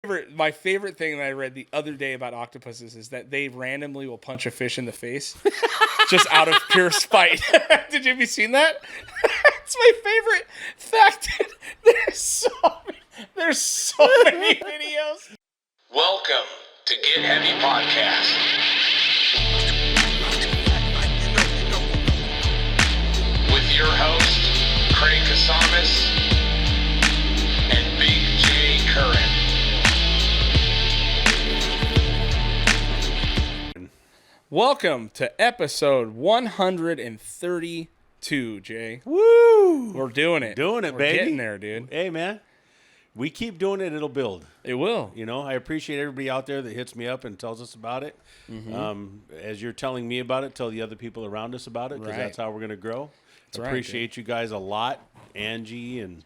My favorite thing that I read the other day about octopuses is that they randomly will punch a fish in the face just out of pure spite. Have you seen that? It's my favorite fact. There's so many videos. Welcome to Get Heavy Podcast. With your host, Craig Casamas and Big J Curran. Welcome to episode 132, Jay. Woo! We're doing it. Doing it, We're baby. getting there, dude. Hey, man. We keep doing it, it'll build. It will. You know, I appreciate everybody out there that hits me up and tells us about it. Mm-hmm. As you're telling me about it, tell the other people around us about it, because that's how we're going to grow. That's appreciate you guys a lot. Angie and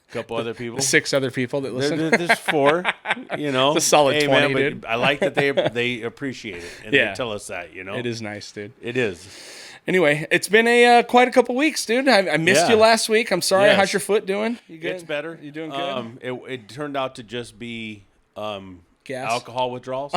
a couple other people. 6 other people that listen. There's 4, you know. It's a solid 20, man, dude. I like that they appreciate it and they tell us that, you know. It is nice, dude. It is. Anyway, it's been quite a couple weeks, dude. I missed you last week. I'm sorry. Yes. How's your foot doing? You good? It's better. You doing good? It turned out to just be Gas? alcohol withdrawals.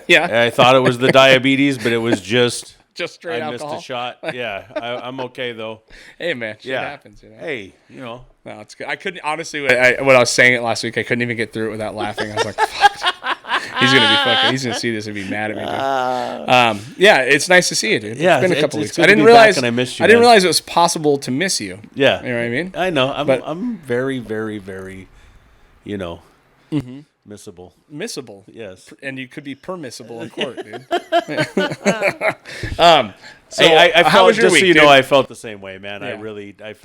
Yeah. I thought it was the diabetes, but it was just straight I alcohol. missed a shot. Yeah, I'm okay though. Hey, man. Shit happens, you know. Hey, you know. No, it's good. I couldn't, honestly, when I was saying it last week, I couldn't even get through it without laughing. I was like, fuck. He's going to see this and be mad at me, dude. Yeah, it's nice to see you, dude. Yeah, it's been a couple weeks. Good I didn't to be realize back and I missed you. I didn't realize it was possible to miss you. Yeah. You know what I mean? I know. I'm very, very, very, you know, missable. Missable. Yes. And you could be permissible in court, dude. So I felt, how was your just week, so you dude? know, I felt the same way, man. Yeah.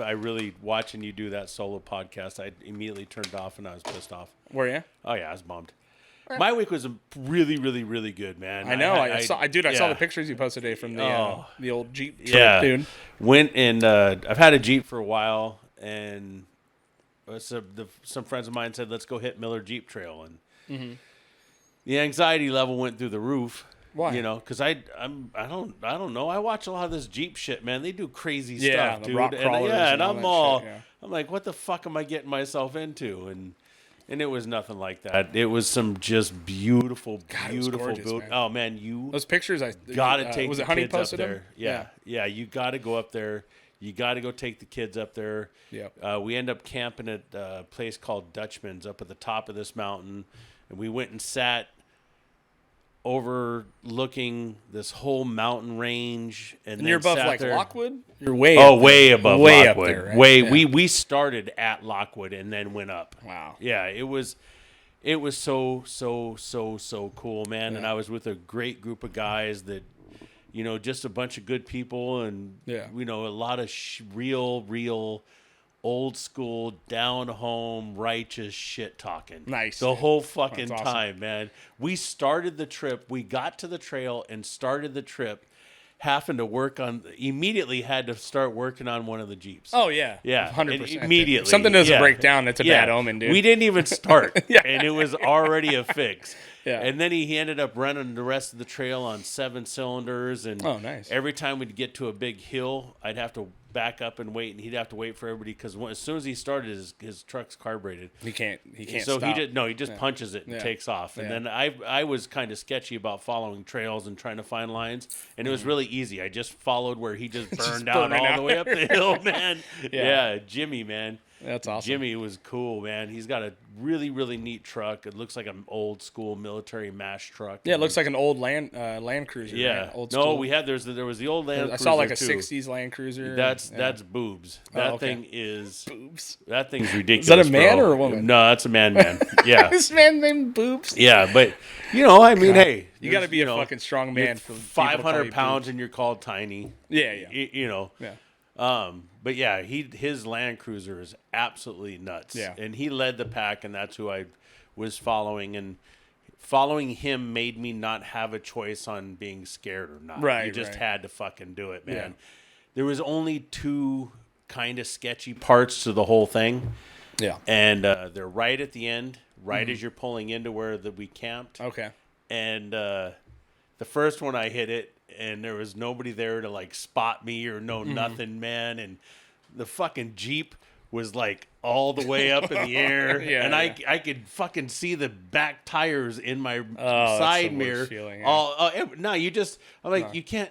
I really watching you do that solo podcast. I immediately turned off and I was pissed off. Were you? Oh yeah, I was bummed. My week was really, really, really good, man. I know. I saw the pictures you posted today from the old Jeep trip, dude. Went and I've had a Jeep for a while, and some friends of mine said, let's go hit Miller Jeep Trail, and the anxiety level went through the roof. Why? You know, because I don't know. I watch a lot of this Jeep shit, man. They do crazy stuff, the dude. rock crawlers and I'm all that shit, I'm like, what the fuck am I getting myself into? And it was nothing like that. It was some just beautiful, beautiful gorgeous, boot. man. Oh man, Those pictures gotta take was the it Honey kids up posted there. them? Yeah. You gotta go up there. You gotta go take the kids up there. Yeah. We end up camping at a place called Dutchmans up at the top of this mountain, and we went and sat overlooking this whole mountain range, and then you're above sat like there. Lockwood? You're way Way above way Lockwood. up there, right? We started at Lockwood and then went up. Wow. Yeah, it was so cool, man. Yeah. And I was with a great group of guys that, you know, just a bunch of good people, and you know, a lot of real old school, down home, righteous shit talking. Nice. The whole fucking awesome. time, man. We started the trip. We got to the trail and started the trip, having to immediately had to start working on one of the Jeeps. Oh, yeah. Yeah. 100%. Immediately. If something doesn't break down, that's a bad omen, dude. We didn't even start, Yeah. and it was already a fix. Yeah. And then he ended up running the rest of the trail on 7 cylinders. And nice. every time we'd get to a big hill, I'd have to back up and wait, and he'd have to wait for everybody, because as soon as he started, his truck's carbureted. He can't So stop. he just punches it and takes off. And then I was kind of sketchy about following trails and trying to find lines, and it was really easy. I just followed where he just burned out all the way up the hill, man. Yeah, Jimmy, man. That's awesome. Jimmy was cool, man. He's got a really, really neat truck. It looks like an old school military MASH truck. Yeah, it looks like an old Land Cruiser. Yeah. Right? Old no, school. there was the old Land Cruiser. I saw like a too. 60s Land Cruiser. That's boobs. That okay. thing is Boobs. That thing's ridiculous. Is that a man bro. or a woman? No, that's a man. Yeah. This man named Boobs. Yeah, but you know, I mean, hey, You got to be a fucking strong man for 500 pounds and you're called tiny. Yeah. You know. Yeah. But yeah, his Land Cruiser is absolutely nuts. Yeah. And he led the pack, and that's who I was following. And following him made me not have a choice on being scared or not. Right. You just had to fucking do it, man. Yeah. There was only 2 kind of sketchy parts to the whole thing. Yeah. And they're right at the end, as you're pulling into where we camped. Okay. And the first one I hit it, and there was nobody there to like spot me or know nothing, man. And the fucking Jeep was like all the way up in the air, Yeah, and yeah. I could fucking see the back tires in my that's side the mirror. worst feeling, yeah. No, I'm like, you can't.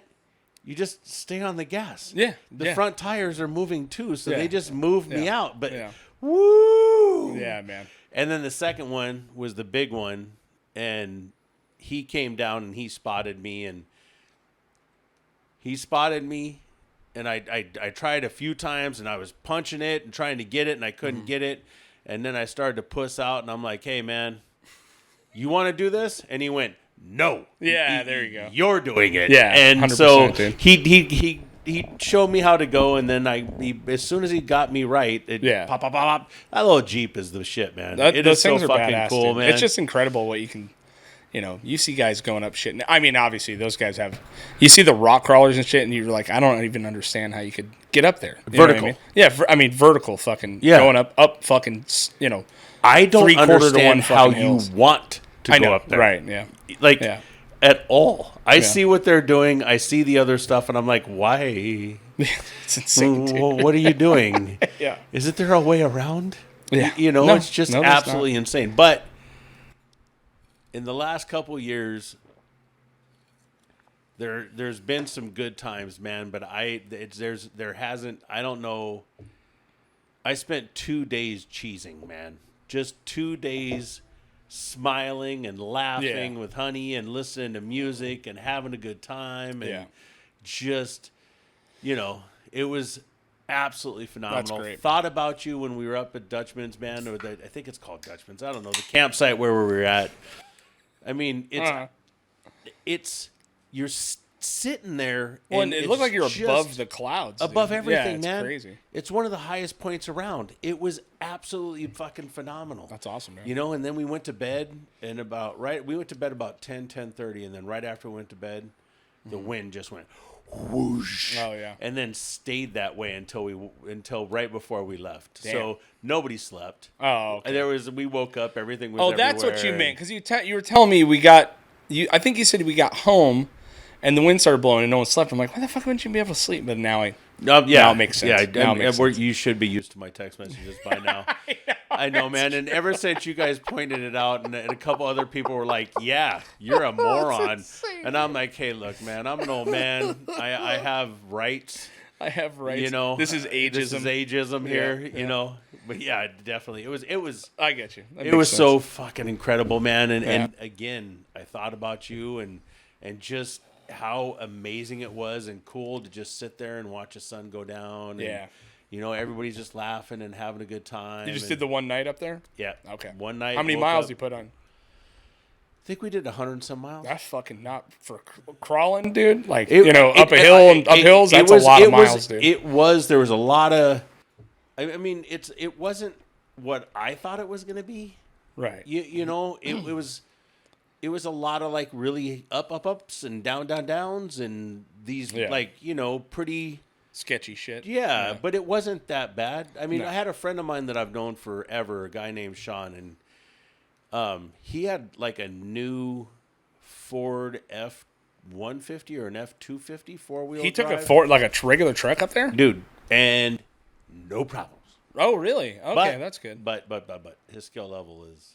You just stay on the gas. Yeah, the front tires are moving too, so they just moved me out. But woo, yeah, man. And then the second one was the big one, and he came down and he spotted me, and I tried a few times, and I was punching it and trying to get it, and I couldn't get it. And then I started to puss out, and I'm like, hey, man, you want to do this? And he went, no. Yeah, there you go. You're doing it. Yeah, and so dude. he showed me how to go, and then as soon as he got me right, pop, pop, pop, pop. That little Jeep is the shit, man. It those is so things are fucking badass, cool, dude. man. It's just incredible what you can, you see guys going up shit. I mean, obviously those guys you see the rock crawlers and shit, and you're like, I don't even understand how you could get up there. You vertical. Know what I mean? vertical fucking going up fucking, I don't 3/4 to understand one how fucking you hills. want to I go know, up there. right? Yeah. Like, at all. I Yeah. see what they're doing. I see the other stuff, and I'm like, why? It's insane, dude. Well, what are you doing? Yeah. Isn't there a way around? Yeah. No, it's just there's absolutely insane. But in the last couple years, there's been some good times, man. But there hasn't. I don't know. I spent 2 days cheesing, man. Just 2 days smiling and laughing with honey and listening to music and having a good time and just, it was absolutely phenomenal. That's great. Thought about you when we were up at Dutchmans Man, or I think it's called Dutchmans. I don't know, the campsite where we were at. I mean, you're sitting there. Well, and it looked like you're just above the clouds. above dude. everything, yeah, it's man. crazy. It's one of the highest points around. It was absolutely fucking phenomenal. That's awesome, man. And then we went to bed, and we went to bed about 10:30, and then right after we went to bed, the wind just went whoosh. Oh yeah. And then stayed that way until right before we left. Damn. So nobody slept. Oh, okay. And we woke up, everything was Oh, that's what you everywhere. meant, because you were telling me I think you said we got home, and the wind started blowing, and no one slept. I'm like, why the fuck wouldn't you be able to sleep? But now now it makes sense. Yeah, now it makes sense. You should be used to my text messages by now. I know, man. And ever since you guys pointed it out, and a couple other people were like, "Yeah, you're a moron," and I'm like, "Hey, look, man. I'm an old man. I have rights. I have rights. This is ageism. This is ageism here. Yeah. But yeah, definitely. It was. I get you. That It was makes sense. so fucking incredible, man. And again, I thought about you and just how amazing it was and cool to just sit there and watch the sun go down. And, everybody's just laughing and having a good time. You just did the one night up there? Yeah. Okay. One night. How many woke miles up. you put on? I think we did 100 and some miles. That's fucking not for crawling, dude. Like, up a hill and up hills, that's a lot of miles, dude. There was a lot of, I mean, it wasn't what I thought it was going to be. Right. It was a lot of like really ups and downs and these pretty sketchy shit. Yeah, but it wasn't that bad. I mean, No. I had a friend of mine that I've known forever, a guy named Sean, and he had like a new Ford F-150 or an F-250 four-wheel He took drive. a Ford, like a regular truck up there? Dude, and no problems. Oh, really? Okay, that's good. But his skill level is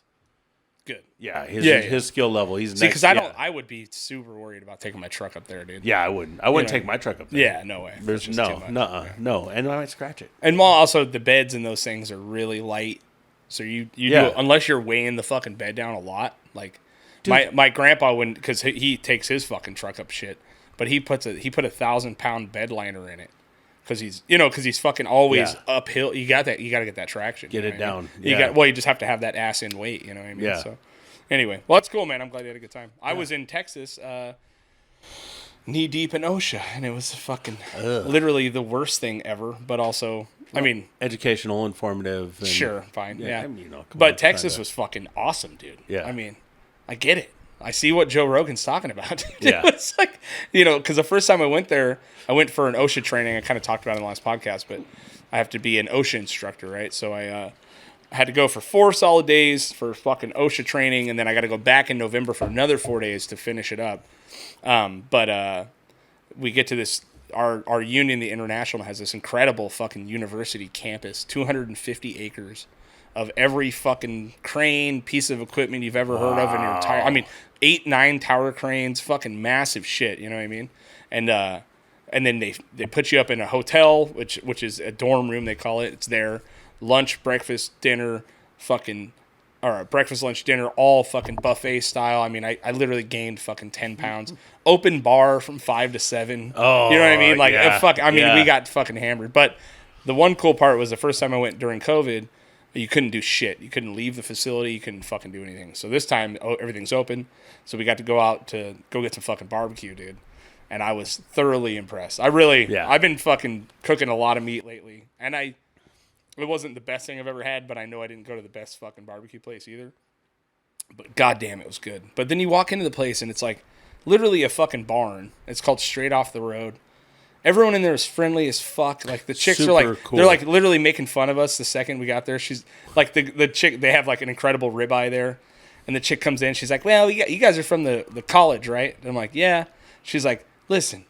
Good. yeah. His skill level. He's See, because I would be super worried about taking my truck up there, dude. Yeah, I wouldn't. I wouldn't take my truck up there. Yeah, no way. There's That's just too much. no, and I might scratch it. And also the beds in those things are really light, so you do, unless you're weighing the fucking bed down a lot. Like my grandpa wouldn't, because he takes his fucking truck up shit, but he put a 1,000-pound bed liner in it. Because he's fucking always uphill. You got to get that traction. Get it down. You just have to have that ass in weight. You know what I mean? Yeah. So, anyway, well, that's cool, man. I'm glad you had a good time. I was in Texas, knee deep in OSHA, and it was fucking literally the worst thing ever. But also, I mean, educational, informative. And, sure, fine, yeah. I mean, but Texas was fucking awesome, dude. Yeah. I mean, I get it. I see what Joe Rogan's talking about. Yeah. It's like, because the first time I went there, I went for an OSHA training. I kind of talked about it in the last podcast, but I have to be an OSHA instructor, right? So I had to go for 4 solid days for fucking OSHA training, and then I got to go back in November for another 4 days to finish it up. But we get to this our union, the International, has this incredible fucking university campus, 250 acres of every fucking crane, piece of equipment you've ever heard of in your entire. I mean, 8, 9 tower cranes, fucking massive shit. You know what I mean? And then they put you up in a hotel, which is a dorm room, they call it. It's there, lunch, breakfast, dinner, breakfast, lunch, dinner, all fucking buffet style. I mean, I literally gained fucking 10 pounds. Open bar from 5 to 7. Oh, you know what I mean? Like, yeah. We got fucking hammered. But the one cool part was the first time I went during COVID, you couldn't do shit. You couldn't leave the facility. You couldn't fucking do anything. So this time, everything's open. So we got to go out to go get some fucking barbecue, dude. And I was thoroughly impressed. I've been fucking cooking a lot of meat lately. And it wasn't the best thing I've ever had, but I know I didn't go to the best fucking barbecue place either. But goddamn, it was good. But then you walk into the place and it's like literally a fucking barn. It's called Straight Off the Road. Everyone in there is friendly as fuck. Like the chicks are like, cool. They're like literally making fun of us the second we got there. She's like the chick. They have like an incredible ribeye there, and the chick comes in. She's like, "Well, you guys are from the college, right?" And I'm like, "Yeah." She's like, "Listen,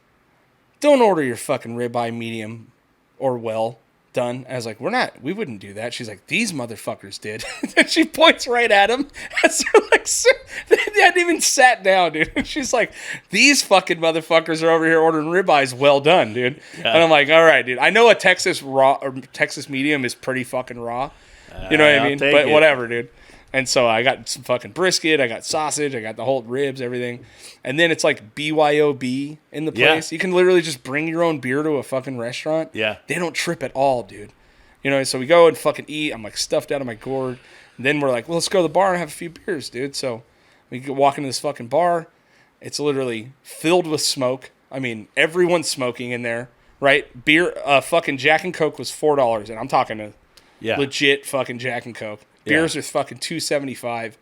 don't order your fucking ribeye medium or well done." I was like, we wouldn't do that. She's like, "These motherfuckers did." And she points right at him. As they're like, they hadn't even sat down, dude. And she's like, "These fucking motherfuckers are over here ordering ribeyes well done, dude." Yeah. And I'm like, "All right, dude. I know a Texas raw or Texas medium is pretty fucking raw. You know what I mean? But whatever, dude." And so I got some fucking brisket, I got sausage, I got the whole ribs, everything. And then it's like BYOB in the place. Yeah. You can literally just bring your own beer to a fucking restaurant. Yeah. They don't trip at all, dude. You know, so we go and fucking eat. I'm like stuffed out of my gourd. And then we're like, well, let's go to the bar and have a few beers, dude. So we walk into this fucking bar. It's literally filled with smoke. I mean, everyone's smoking in there, right? Beer, fucking Jack and Coke was $4. And I'm talking to legit fucking Jack and Coke. Beers are fucking $2.75.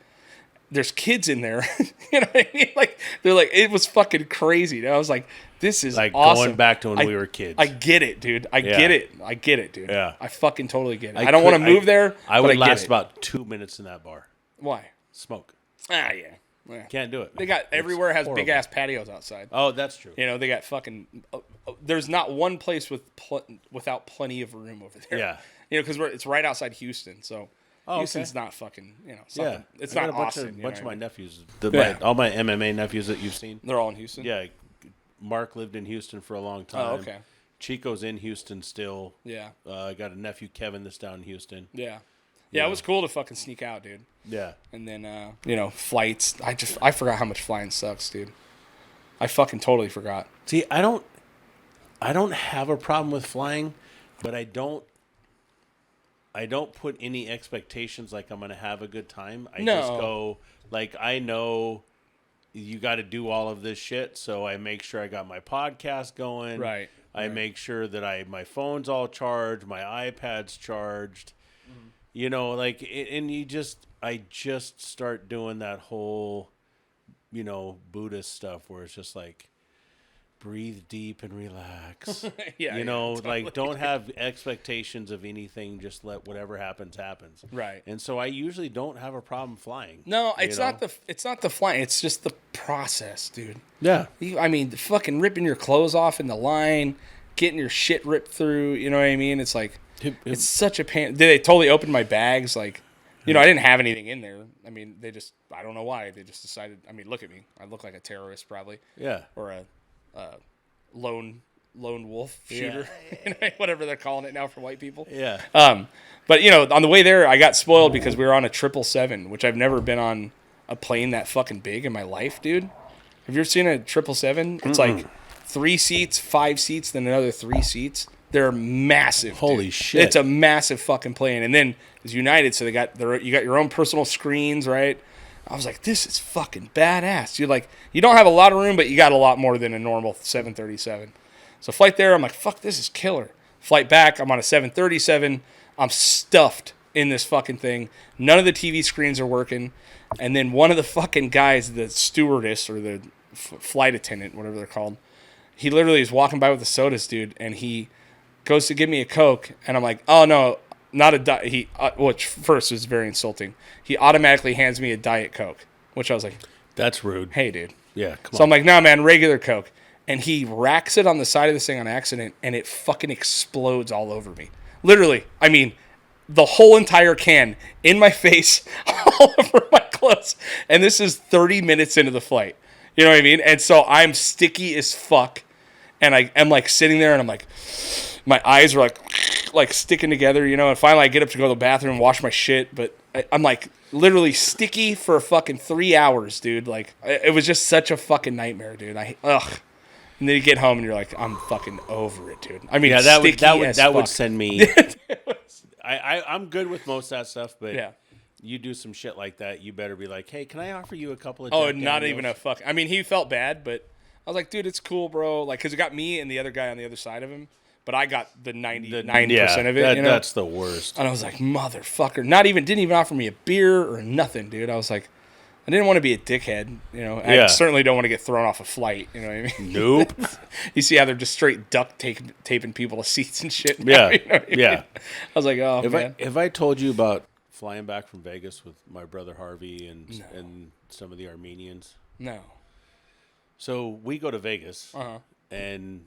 There's kids in there. You know what I mean? Like, they're like, it was fucking crazy. I was like, this is like awesome. Going back to when we were kids. I get it, dude. I get it, dude. Yeah. I fucking totally get it. I don't want to move there. I would last about 2 minutes in that bar. Why? Smoke. Ah, yeah. Can't do it. They got everywhere has big ass patios outside. Oh, that's true. You know, they got fucking. There's not one place without plenty of room over there. Yeah. You know, because it's right outside Houston, so. Houston's not fucking, something. Yeah. It's not Austin. A bunch of my nephews, all my MMA nephews that you've seen. They're all in Houston? Yeah. Mark lived in Houston for a long time. Oh, okay. Chico's in Houston still. Yeah. I got a nephew, Kevin, that's down in Houston. Yeah. Yeah, it was cool to fucking sneak out, dude. Yeah. And then, flights. I forgot how much flying sucks, dude. I fucking totally forgot. See, I don't have a problem with flying, but I don't put any expectations like I'm going to have a good time. I just go, like, I know you got to do all of this shit, so I make sure I got my podcast going. Right. I make sure that my phone's all charged, my iPad's charged. Mm-hmm. You know, like, and I just start doing that whole, Buddhist stuff where it's just like, breathe deep and relax. Totally. Like, don't have expectations of anything. Just let whatever happens. Right. And so I usually don't have a problem flying. No, it's not the flying. It's just the process, dude. Yeah. The fucking ripping your clothes off in the line, getting your shit ripped through. You know what I mean? It's like it's such a pain. They totally opened my bags. Like, I didn't have anything in there. I mean, I don't know why. They just decided. I mean, look at me. I look like a terrorist probably. Yeah. Or a lone wolf shooter, whatever they're calling it now for white people. Yeah. But on the way there, I got spoiled because we were on a 777, which I've never been on a plane that fucking big in my life, dude. Have you ever seen a 777? It's like 3 seats, 5 seats, then another 3 seats. They're massive. Holy shit! It's a massive fucking plane. And then it's United, so you got your own personal screens, right? I was like, this is fucking badass. You don't have a lot of room, but you got a lot more than a normal 737. So flight there, I'm like, fuck, this is killer. Flight back, I'm on a 737. I'm stuffed in this fucking thing. None of the TV screens are working. And then one of the fucking guys, the stewardess or the flight attendant, whatever they're called, he literally is walking by with the sodas, dude, and he goes to give me a Coke, and I'm like, oh, no. Not a diet. Which first was very insulting. He automatically hands me a Diet Coke, which I was like, "That's rude." Hey, dude. Yeah, come on. So I'm like, "Nah, man, regular Coke." and he racks it on the side of this thing on accident, and it fucking explodes all over me. Literally, I mean, the whole entire can in my face, all over my clothes. And this is 30 minutes into the flight. You know what I mean? And so I'm sticky as fuck. And I'm like sitting there and I'm like, my eyes are like sticking together, you know? And finally I get up to go to the bathroom and wash my shit. But I'm like literally sticky for fucking 3 hours, dude. Like, it was just such a fucking nightmare, dude. Ugh. And then you get home and you're like, I'm fucking over it, dude. I mean, yeah, that would fuck. send me. I'm good with most of that stuff, but yeah. You do some shit like that, you better be like, hey, can I offer you a couple of? Oh, Jack not Daniels? even a fuck. I mean, he felt bad, but I was like, dude, it's cool, bro. Like, because it got me and the other guy on the other side of him, but I got the 99% of it. You know? That's the worst. And I was like, motherfucker. Didn't even offer me a beer or nothing, dude. I was like, I didn't want to be a dickhead, you know. I certainly don't want to get thrown off a flight, you know what I mean? Nope. You see how they're just straight duct taping people to seats and shit. Yeah, you know I mean? I was like, oh, man. Have I told you about flying back from Vegas with my brother Harvey and some of the Armenians? No. So we go to Vegas, and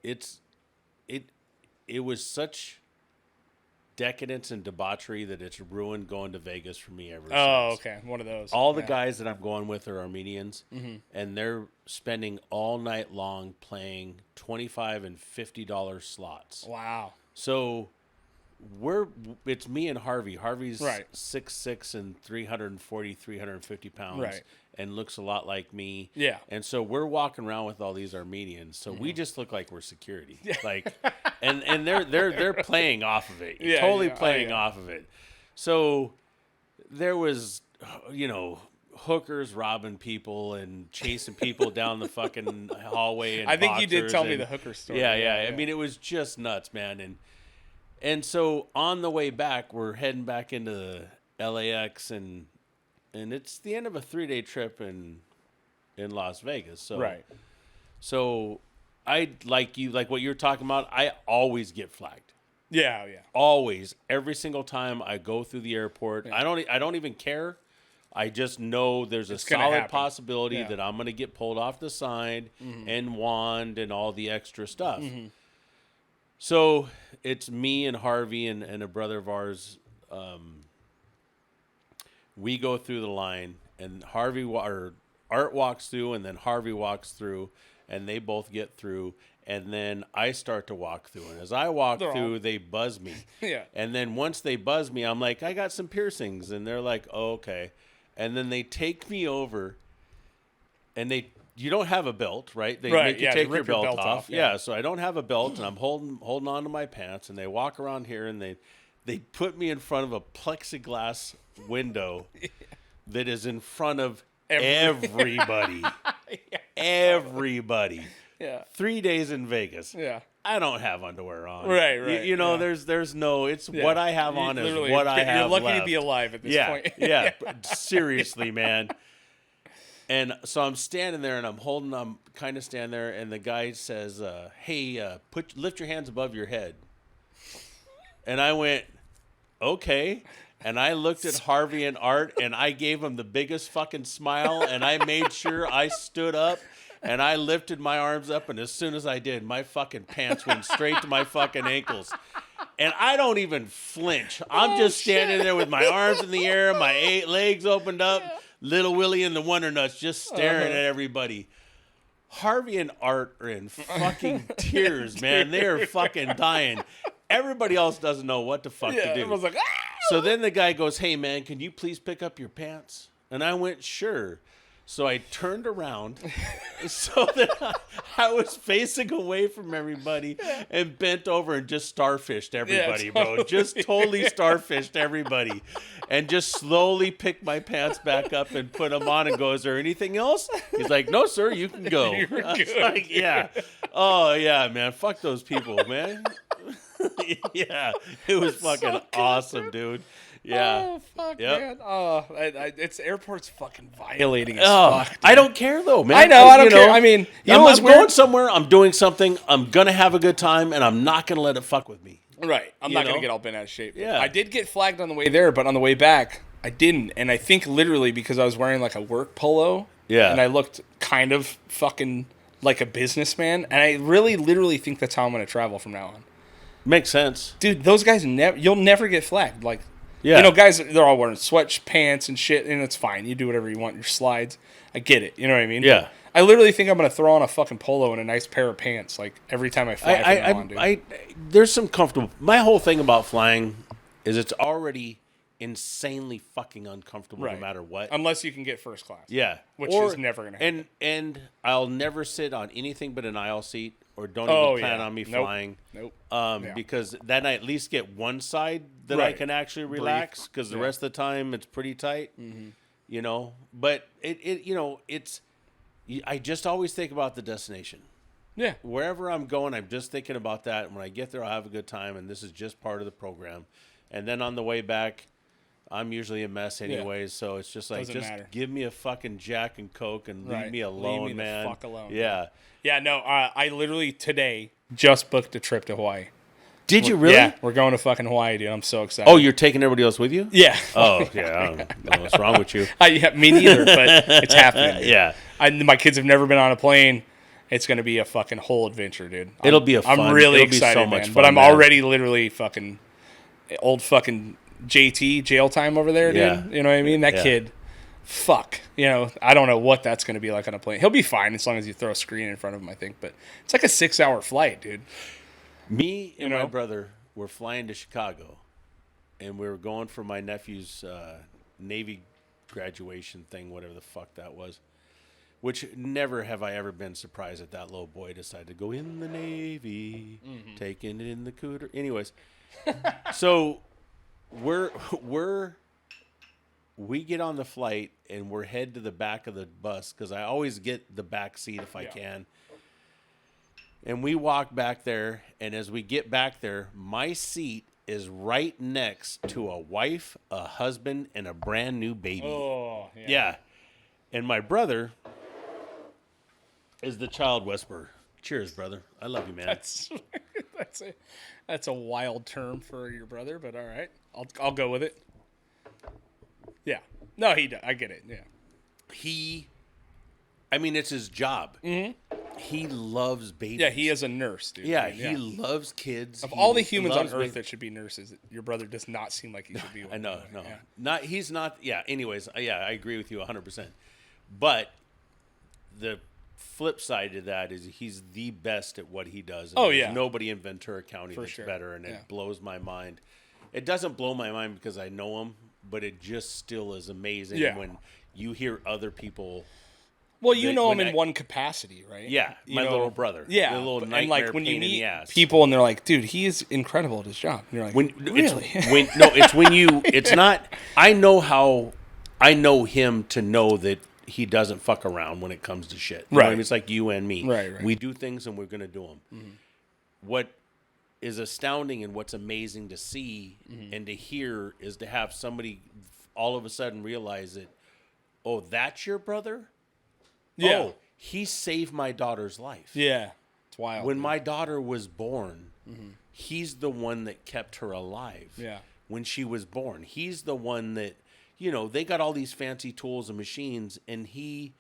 it was such decadence and debauchery that it's ruined going to Vegas for me ever since. Oh, okay. One of those. All the guys that I'm going with are Armenians, and they're spending all night long playing $25 and $50 slots. Wow. So it's me and Harvey. Harvey's right. 6'6" and 350 pounds, right. and looks a lot like me. Yeah. And so we're walking around with all these Armenians, so we just look like we're security. Like, and they're playing off of it, totally playing off of it. So there was, hookers robbing people and chasing people down the fucking hallway. And I think you did tell me the hooker story. Yeah. I mean, it was just nuts, man. And so on the way back, we're heading back into LAX, and it's the end of a 3-day trip in Las Vegas. So, right. So I like what you're talking about. I always get flagged. Yeah. Always, every single time I go through the airport. Yeah. I don't even care. I just know there's a solid possibility that I'm going to get pulled off the side and wand and all the extra stuff. Mm-hmm. So it's me and Harvey and a brother of ours. We go through the line, and Art walks through, and then Harvey walks through, and they both get through, and then I start to walk through. And as I walk through, they buzz me. Yeah. And then once they buzz me, I'm like, I got some piercings, and they're like, oh, okay. And then they take me over, and you don't have a belt, right? They make you take your belt off. Yeah, so I don't have a belt, and I'm holding on to my pants, and they walk around here, and they put me in front of a plexiglass window that is in front of everybody. Everybody. Yeah. 3 days in Vegas. Yeah. I don't have underwear on. Right. There's no. It's what I have on is what I have. You're lucky left. to be alive at this point. Yeah. Seriously, man. And so I'm standing there, and I'm kind of standing there, and the guy says, "Hey, lift your hands above your head." And I went, "Okay." And I looked at Harvey and Art, and I gave them the biggest fucking smile, and I made sure I stood up, and I lifted my arms up, and as soon as I did, my fucking pants went straight to my fucking ankles. And I don't even flinch. I'm just standing there with my arms in the air, my 8 legs opened up, Little Willie and the Wonder Nuts just staring at everybody. Harvey and Art are in fucking tears, man. They are fucking dying. Everybody else doesn't know what the fuck to do. Everyone's like, ah! So then the guy goes, "Hey, man, can you please pick up your pants?" And I went, "Sure." So I turned around so that I was facing away from everybody and bent over and just starfished everybody, bro. Just totally starfished everybody. And just slowly picked my pants back up and put them on and go, "Is there anything else?" He's like, "No, sir, you can go." I was like, yeah. Oh, yeah, man. Fuck those people, man. Yeah. It was fucking awesome, dude. Yeah. Oh, fuck, man. Oh, it's airport's fucking violating as fuck. Dude. I don't care, though, man. I know. I don't care. I mean, I'm going somewhere. I'm doing something. I'm going to have a good time, and I'm not going to let it fuck with me. Right. I'm not going to get all bent out of shape. Yeah. I did get flagged on the way there, but on the way back, I didn't. And I think literally because I was wearing like a work polo. Yeah. And I looked kind of fucking like a businessman, and I really, literally think that's how I'm going to travel from now on. Makes sense. Dude, those guys, you'll never get flagged. Like, Yeah. you know, guys, they're all wearing sweatpants and shit, and it's fine. You do whatever you want, your slides. I get it. You know what I mean? Yeah. I literally think I'm going to throw on a fucking polo and a nice pair of pants, like, every time I fly from now on, dude. There's some comfortable... My whole thing about flying is it's already insanely fucking uncomfortable no matter what. Unless you can get first class. Yeah. Which is never going to happen. And I'll never sit on anything but an aisle seat or don't even plan on me flying. Nope. Because then I at least get one side that I can actually relax because the rest of the time it's pretty tight. Mm-hmm. You know? But, I just always think about the destination. Yeah. Wherever I'm going, I'm just thinking about that. And when I get there, I'll have a good time, and this is just part of the program. And then on the way back, I'm usually a mess anyways, so it's just like, give me a fucking Jack and Coke and leave me alone, leave me man. The fuck alone. Yeah. Yeah, no, I literally today just booked a trip to Hawaii. Did you really? Yeah, we're going to fucking Hawaii, dude. I'm so excited. Oh, you're taking everybody else with you? Yeah. Oh, yeah. I don't know what's wrong with you. Yeah, me neither, but it's happening. Dude. Yeah. My kids have never been on a plane. It's going to be a fucking whole adventure, dude. It'll be a fun. I'm really It'll excited, be so much man. fun, But I'm man. already literally fucking old fucking JT jail time over there, dude. Yeah. You know what I mean? That kid, fuck. You know, I don't know what that's going to be like on a plane. He'll be fine as long as you throw a screen in front of him, I think. But it's like a 6-hour flight, dude. Me and my brother were flying to Chicago, and we were going for my nephew's Navy graduation thing, whatever the fuck that was. Which never have I ever been surprised that that little boy decided to go in the Navy, taking it in the cooter. Anyways, so we get on the flight and we're head to the back of the bus because I always get the back seat if I can. And we walk back there, and as we get back there, my seat is right next to a wife, a husband, and a brand new baby. Oh, yeah. And my brother is the child whisperer. Cheers, brother. I love you, man. That's a wild term for your brother, but all right. I'll go with it. Yeah. No, I get it. Yeah. It's his job. Mm-hmm. He loves babies. Yeah, he is a nurse, dude. Yeah, he loves kids. Of all the humans on Earth that should be nurses, your brother does not seem like he should be one. I know, no. Yeah. He's not. Yeah, anyways, I agree with you 100%. But the flip side to that is he's the best at what he does. And there's nobody in Ventura County that's better, and it blows my mind. It doesn't blow my mind because I know him, but it just still is amazing when you hear other people. Well, you know him in one capacity, right? Yeah, my little brother. Yeah, the little nightmare and like when you pain in meet the ass. people and they're like, "Dude, he is incredible at his job." And you're like, "Really?" It's when you. It's not. I know him to know that he doesn't fuck around when it comes to shit. You know what I mean? It's like you and me. Right. We do things and we're gonna do them. Mm-hmm. What is astounding and what's amazing to see and to hear is to have somebody all of a sudden realize that, oh, that's your brother. Yeah. Oh, he saved my daughter's life. Yeah. It's wild. When my daughter was born, he's the one that kept her alive. Yeah. When she was born, he's the one that, they got all these fancy tools and machines, and he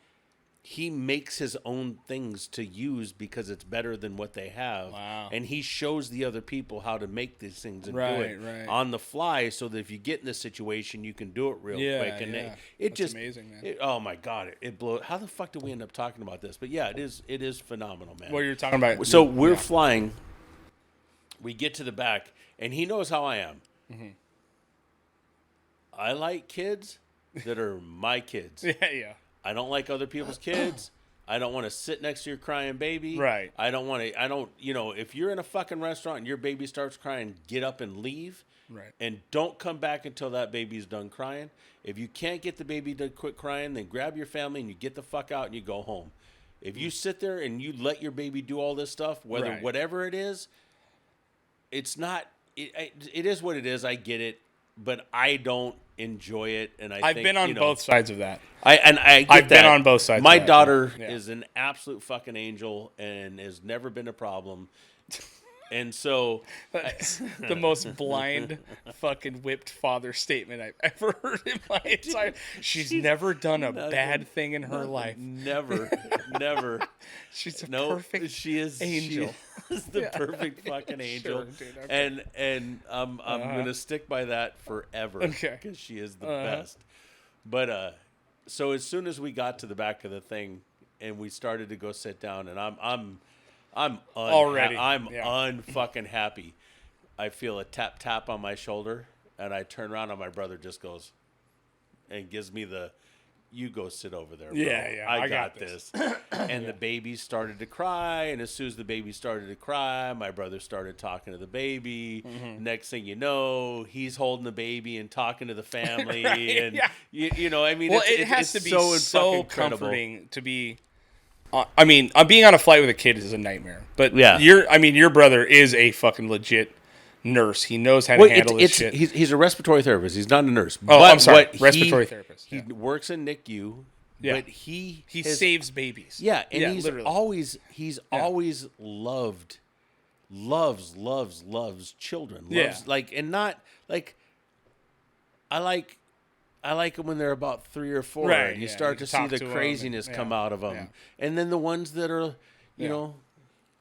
makes his own things to use because it's better than what they have. Wow. And he shows the other people how to make these things and do it on the fly so that if you get in this situation, you can do it real quick. And it's just amazing, man. Oh, my God. It blows. How the fuck did we end up talking about this? But, yeah, it is phenomenal, man. What you're talking about. So we're flying. We get to the back, and he knows how I am. Mm-hmm. I like kids that are my kids. Yeah. I don't like other people's kids. I don't want to sit next to your crying baby. Right. If you're in a fucking restaurant and your baby starts crying, get up and leave. Right. And don't come back until that baby's done crying. If you can't get the baby to quit crying, then grab your family and you get the fuck out and you go home. If you sit there and you let your baby do all this stuff, whatever it is, it's not, it is what it is. I get it, but I don't enjoy it. And I've been on both sides of that. I've been on both sides. My daughter is an absolute fucking angel and has never been a problem. And so That's the most blind, fucking whipped father statement I've ever heard in my entire. She's never done a bad thing in her life. Never. She's a No, perfect she is angel. She is the perfect fucking angel. Sure, dude, okay. And I'm gonna stick by that forever. Okay. Because she is the best. But so as soon as we got to the back of the thing and we started to go sit down, and I'm Already, unfucking happy. I feel a tap on my shoulder, and I turn around, and my brother just goes and gives me the, "You go sit over there, bro. Yeah, I got this." And the baby started to cry, and as soon as the baby started to cry, my brother started talking to the baby. Next thing you know, he's holding the baby and talking to the family, and you know, I mean, Well, it has to be so so incredible. comforting to be. I mean, being on a flight with a kid is a nightmare. But Yeah. your brother is a fucking legit nurse. He knows how to handle this shit. He's a respiratory therapist. He's not a nurse. Oh, but I'm sorry. what Respiratory therapist. He Yeah. works in NICU. Yeah. But he saves babies. Yeah, and he's literally. always loves children. Loves and not like I like them when they're about 3 or 4, Right, and you yeah, start you to can see talk the to 'em craziness and- come yeah, out of them, yeah. and then the ones that are, you Yeah. know,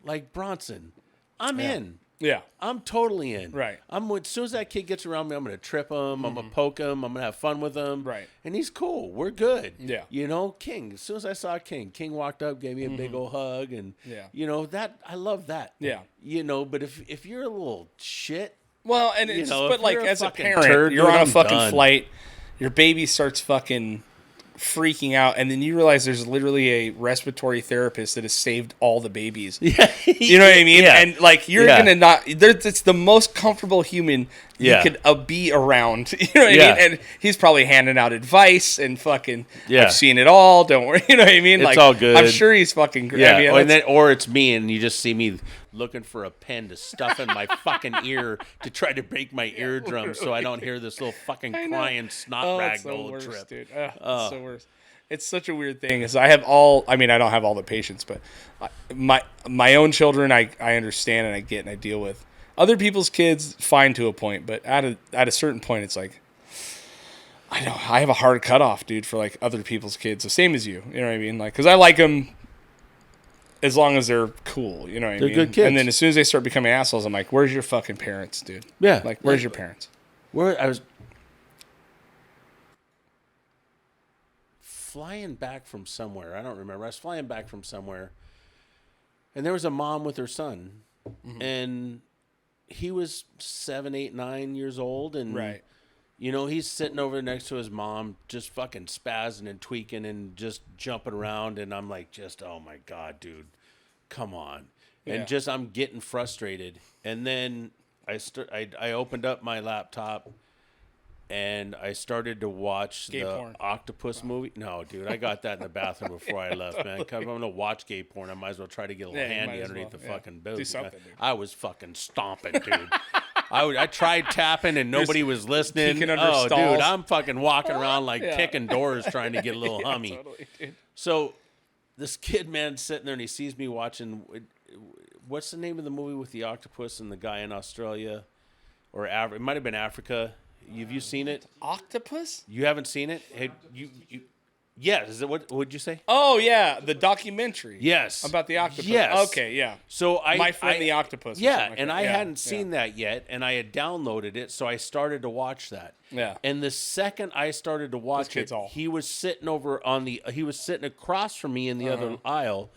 like Bronson. I'm in. Yeah. I'm totally in. Right. As soon as that kid gets around me, I'm going to trip him. I'm going to poke him. I'm going to have fun with him. Right. And he's cool. We're good. Yeah. You know, King. As soon as I saw King walked up, gave me a big old hug, and you know that I love that. Yeah. You know, but if you're a little shit, Well, and it's know, but if like you're a as a fucking parent, turd, you're dude, on a I'm fucking done. flight, your baby starts fucking freaking out, and then you realize there's literally a respiratory therapist that has saved all the babies. yeah, You know what I mean? Yeah. And like you're gonna not. It's the most comfortable human you Yeah. could be around. You know what Yeah. I mean? And he's probably handing out advice and fucking. Yeah. I've seen it all. Don't worry. You know what I mean? It's like all good. I'm sure he's fucking great. Yeah, I mean, or it's me, and you just see me looking for a pen to stuff in my fucking ear to try to break my eardrum so I don't hear this little fucking I know. crying snot rag it's the the whole worst, trip. dude. It's the worst. It's such a weird thing. Is I don't have all the patience, but my own children, I understand and I get and I deal with. Other people's kids, fine to a point, but at a certain point, it's like, I know I have a hard cutoff, dude, for like other people's kids, the same as you. You know what I mean? Like, because I like them as long as they're cool. You know what I mean? They're good kids. And then as soon as they start becoming assholes, I'm like, where's your fucking parents, dude? Yeah. Like, where's your parents? I was flying back from somewhere. I don't remember. I was flying back from somewhere, and there was a mom with her son, and he was 7, 8, 9 years old, and Right. you know, he's sitting over next to his mom, just fucking spazzing and tweaking and just jumping around, and I'm like, oh my god, dude, come on, and Yeah. I'm getting frustrated, and then I opened up my laptop. And I started to watch Gay the porn. Octopus movie. No, dude, I got that in the bathroom before I left, man. If I'm going to watch gay porn, I might as well try to get a little Yeah, you handy might as underneath well, the yeah. fucking boot. Do something, dude. I was fucking stomping, dude. I tried tapping and nobody was listening. peeking under Oh, stalls. dude, I'm fucking walking around like Yeah. kicking doors trying to get a little Yeah, hummy. totally, dude. So this kid, man, sitting there and he sees me watching. What's the name of the movie with the octopus and the guy in Australia? Or it might have been Africa. Have you seen it? Octopus? You haven't seen it? Yes. Is it what would you say? Oh yeah, the documentary. Yes. About the octopus. Yes. Okay, yeah. So My Friend the Octopus or Yeah, something like and that. I Yeah, hadn't seen that yet, and I had downloaded it, so I started to watch that. Yeah. And the second I started to watch kid's it, all- he was sitting he was sitting across from me in the other aisle,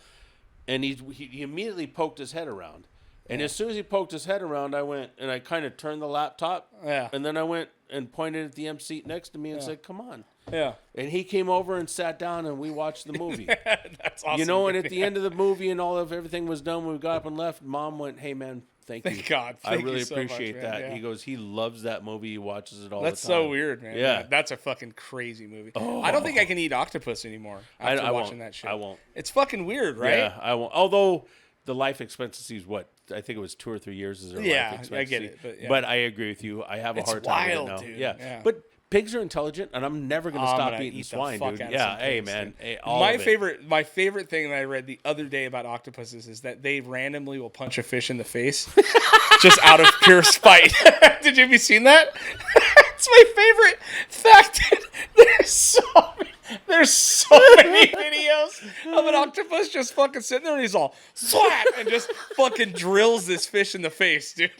and he immediately poked his head around. And as soon as he poked his head around, I went and I kind of turned the laptop. Yeah. And then I went and pointed at the empty seat next to me and said, "Come on." Yeah. And he came over and sat down and we watched the movie. That's awesome. You know, and dude. at the end of the movie and all of everything was done, when we got up and left, Mom went, "Hey, man, thank you. Thank God. I Thank you really so much, appreciate man. that." Yeah. He goes, he loves that movie. He watches it all That's the time. so weird, man. Yeah. That's a fucking crazy movie. I don't think I can eat octopus anymore after I watching won't. that shit. I won't. It's fucking weird, right? Yeah, I won't. Although the life expectancy is what? I think it was 2 or 3 years is their Yeah, life expectancy. I get it, but yeah. But I agree with you. I have a It's hard time wild, with it now. dude. Yeah. Yeah. But pigs are intelligent, and I'm never going to stop eating swine, dude. Yeah, hey, man. Hey, my favorite thing that I read the other day about octopuses is that they randomly will punch a fish in the face just out of pure spite. Have you seen that? It's my favorite fact. There's so many videos of an octopus just fucking sitting there and he's all swat and just fucking drills this fish in the face, dude.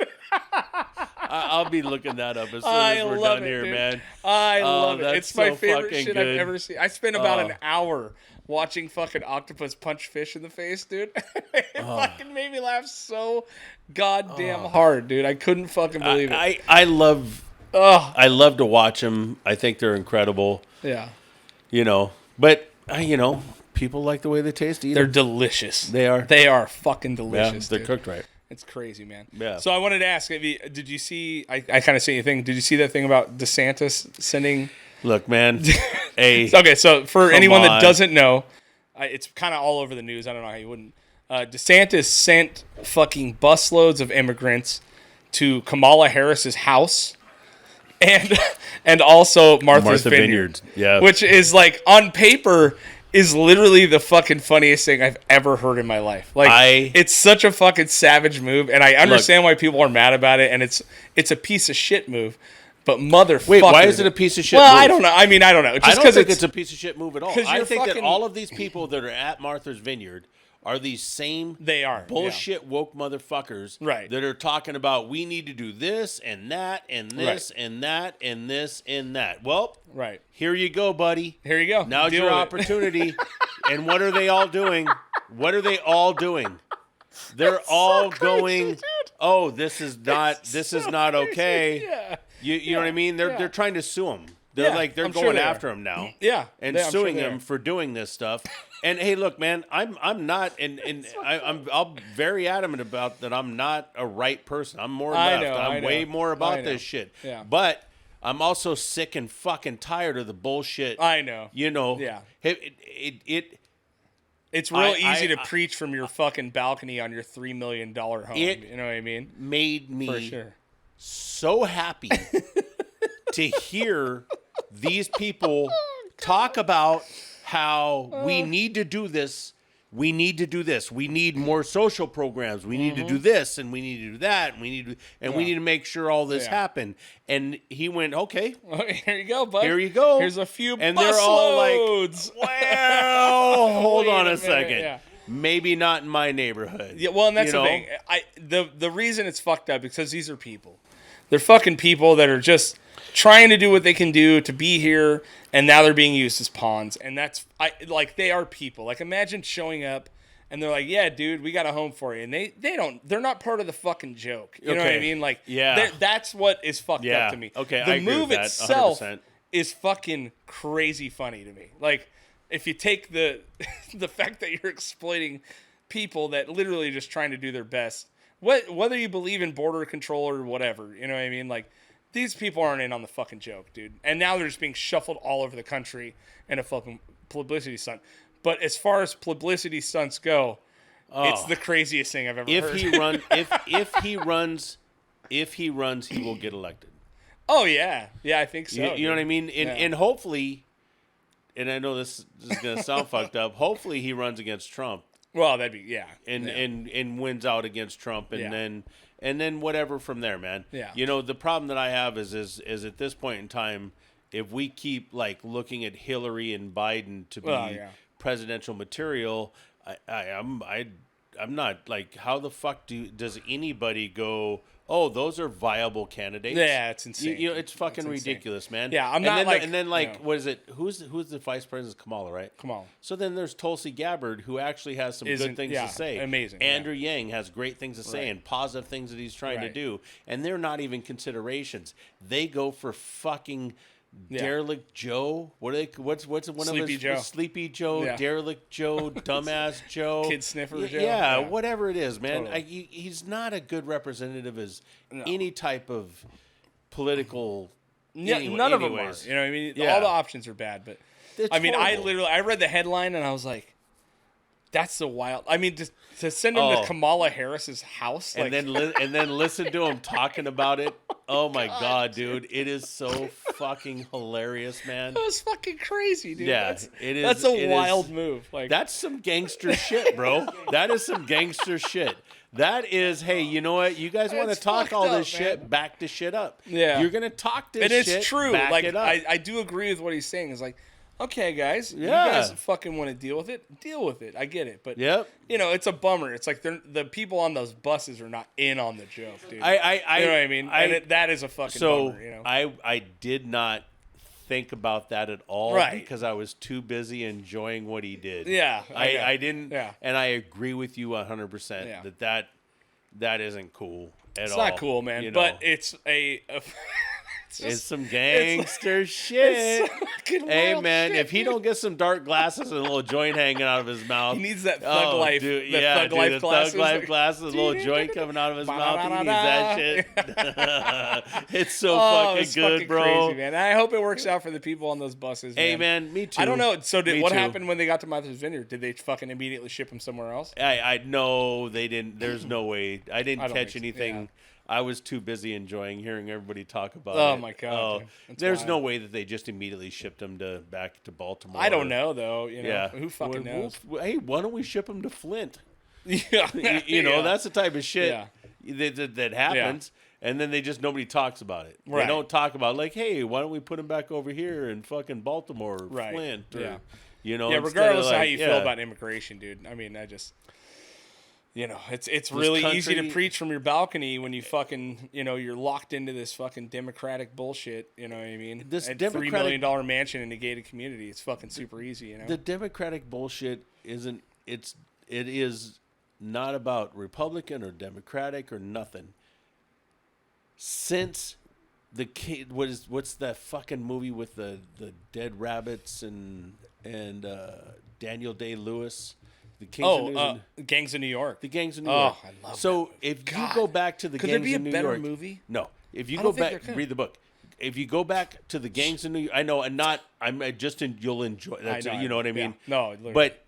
I'll be looking that up as soon as we're done here, man. I love it. It's my favorite shit good. I've ever seen. I spent about an hour watching fucking octopus punch fish in the face, dude. It fucking made me laugh so goddamn hard, dude. I couldn't fucking believe it. I love to watch them. I think they're incredible. Yeah. But people like the way they taste. They're delicious. They are. They are fucking delicious. Yeah, they're dude. cooked right. It's crazy, man. Yeah. So I wanted to ask, did you see? I kind of sent you a thing. Did you see that thing about DeSantis sending? Look, man. Okay, so for anyone that doesn't know, it's kind of all over the news. I don't know how you wouldn't. DeSantis sent fucking busloads of immigrants to Kamala Harris's house. And also Martha's Vineyard. Yeah. Which is like on paper is literally the fucking funniest thing I've ever heard in my life. Like it's such a fucking savage move, and I understand why people are mad about it, and it's a piece of shit move. But motherfucker. Wait, why is it a piece of shit move? I don't know. I don't know. I don't think it's a piece of shit move at all. I think that fucking... all of these people that are at Martha's Vineyard are these same bullshit woke motherfuckers that are talking about we need to do this and that and this and that and this and that. Well, here you go, buddy. Here you go. Now's your opportunity. And what are they all doing? What are they all doing? They're all going, oh, this is not okay. Yeah. You know what I mean? They're trying to sue him. They're going after him now. Yeah. And suing him for doing this stuff. And hey, look, man, I'm not, and I'm very adamant about that. I'm not a right person. I'm more left. I'm way more about this shit. Yeah. But I'm also sick and fucking tired of the bullshit. I know. Yeah. It's real easy to preach from your fucking balcony on your $3 million home. You know what I mean? Made me for sure so happy to hear these people talk about how we need to do this. We need to do this. We need more social programs. We need to do this, and we need to do that, and we need to make sure all this happen. And he went, okay, here you go, bud. Here you go. Here's a few and bus they're all loads. Like, well, hold on a second. Yeah. Maybe not in my neighborhood. Yeah, well, and that's the thing. The reason it's fucked up because these are people. They're fucking people that are just trying to do what they can do to be here, and now they're being used as pawns. And that's they are people. Like, imagine showing up and they're like, "Yeah, dude, we got a home for you," and they're not part of the fucking joke. You know what I mean? Like, that's what is fucked up to me. Okay, the I agree move with that, itself 100%. is fucking crazy funny to me. Like, if you take the fact that you're exploiting people that literally just trying to do their best. Whether you believe in border control or whatever, you know what I mean? Like, these people aren't in on the fucking joke, dude. And now they're just being shuffled all over the country in a fucking publicity stunt. But as far as publicity stunts go, it's the craziest thing I've ever heard. If he runs, he will get elected. Oh yeah, I think so. You know what I mean? And hopefully, and I know this is gonna sound fucked up. Hopefully, he runs against Trump. Well, that'd be and wins out against Trump, and then whatever from there, man. Yeah. You know, the problem that I have is at this point in time, if we keep like looking at Hillary and Biden to be presidential material, I'm not like, how the fuck does anybody go, oh, those are viable candidates? Yeah, it's insane. It's fucking ridiculous, man. Yeah, what is it? Who's the vice president? Kamala, right? Kamala. So then there's Tulsi Gabbard, who actually has some good things to say. Amazing. Andrew Yang has great things to say and positive things that he's trying to do, and they're not even considerations. They go for fucking Derelict Joe. What's one Sleepy of his Joe. Sleepy Joe, Derelict Joe, Dumbass Joe, Kid Sniffer Joe. Yeah, whatever it is, man. Totally. He's not a good representative as any type of political. None of them are. You know what I mean? All the options are bad, but I mean, horrible. I read the headline and I was like, that's the wild. I mean, to send him to Kamala Harris's house, and then listen to him talking about it. Oh my God, dude, it is so fucking hilarious, man. That was fucking crazy, dude. Yeah, it is. That's a wild move. Like that's some gangster shit, bro. That is some gangster shit. That is, hey, you know what? You guys want to talk all this shit, back the shit up. Yeah. You're going to talk this shit. shit, And it's true. back Like, it up. I do agree with what he's saying. It's like, okay, guys, you guys fucking want to deal with it? Deal with it. I get it. But, you know, it's a bummer. It's like the people on those buses are not in on the joke, dude. You know what I mean? That is a fucking bummer, you know? I did not think about that at all because I was too busy enjoying what he did. Yeah. I didn't. Yeah. And I agree with you 100% that isn't cool at all. It's not cool, man. You know? But it's it's some gangster shit. Hey, man, shit, if he don't get some dark glasses and a little joint hanging out of his mouth. He needs that thug life. Dude, Thug life glasses, a little joint coming out of his mouth. He needs that shit. It's so fucking good, fucking bro. Crazy, man. I hope it works out for the people on those buses, man. Hey, man, me too. I don't know. So what happened when they got to Martha's Vineyard? Did they fucking immediately ship him somewhere else? I know they didn't. There's no way. I didn't catch anything. Yeah. I was too busy enjoying hearing everybody talk about it. Oh, my God. There's no way that they just immediately shipped him back to Baltimore. I don't know, though. You know, who fucking knows? Hey, why don't we ship him to Flint? Yeah. You know, that's the type of shit that happens. Yeah. And then nobody talks about it. Right. They don't talk about, like, hey, why don't we put him back over here in fucking Baltimore or Flint? Or, you know, regardless of how you feel about immigration, dude. I mean, you know, it's really easy to preach from your balcony when you fucking, you know, you're locked into this fucking democratic bullshit. You know what I mean? This $3 million mansion in a gated community. It's fucking super easy. You know, the democratic bullshit it is not about Republican or Democratic or nothing. Since what's that fucking movie with the dead rabbits and Daniel Day-Lewis? The Gangs of New York. The Gangs of New York. Oh, I love so that if you go back to the Gangs of New York, could there be a better movie? No. If you go back, read the book. If you go back to the Gangs of New York, I know, and not. You'll enjoy. That's you know what I mean. Yeah. No, but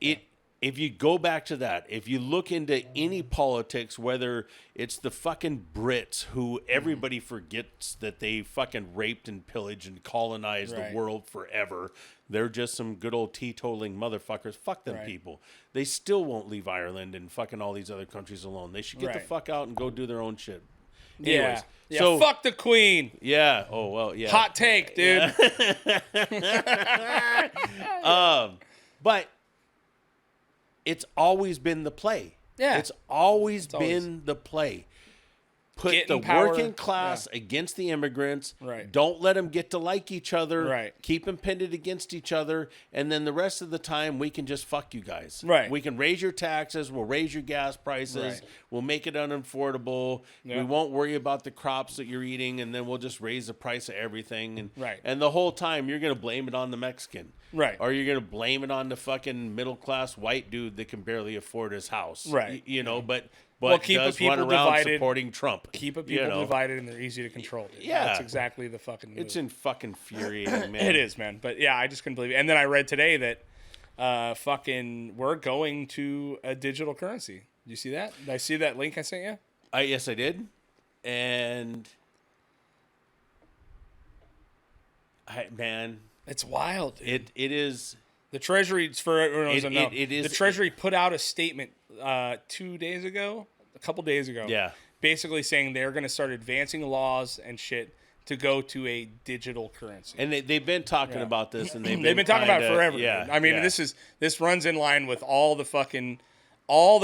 if you go back to that, if you look into any politics, whether it's the fucking Brits who everybody forgets that they fucking raped and pillaged and colonized the world forever. They're just some good old teetotaling motherfuckers. Fuck them people. They still won't leave Ireland and fucking all these other countries alone. They should get the fuck out and go do their own shit. Anyways, so fuck the Queen. Yeah. Oh well. Yeah. Hot take, dude. But it's always been the play. Yeah. It's always been the play. Put the working class against the immigrants. Right. Don't let them get to like each other. Right. Keep them pitted against each other. And then the rest of the time, we can just fuck you guys. Right. We can raise your taxes. We'll raise your gas prices. Right. We'll make it unaffordable. Yep. We won't worry about the crops that you're eating. And then we'll just raise the price of everything. And the whole time, you're going to blame it on the Mexican. Right. Or you're going to blame it on the fucking middle-class white dude that can barely afford his house. Right. You know, but keep does people run around divided, supporting Trump. Keep people divided, and they're easy to control. Dude. Yeah. That's exactly the fucking move. It's fucking infuriating, man. It is, man. But yeah, I just couldn't believe it. And then I read today that we're going to a digital currency. Did you see that? Did I see that link I sent you? Yes, I did. And man, it's wild. Dude. It is. The Treasury, for everyone who doesn't know, it is, the Treasury put out a statement a couple days ago, basically saying they're going to start advancing laws and shit to go to a digital currency. And they've been talking about this, and they've been talking about it forever. Yeah, I mean, this runs in line with all the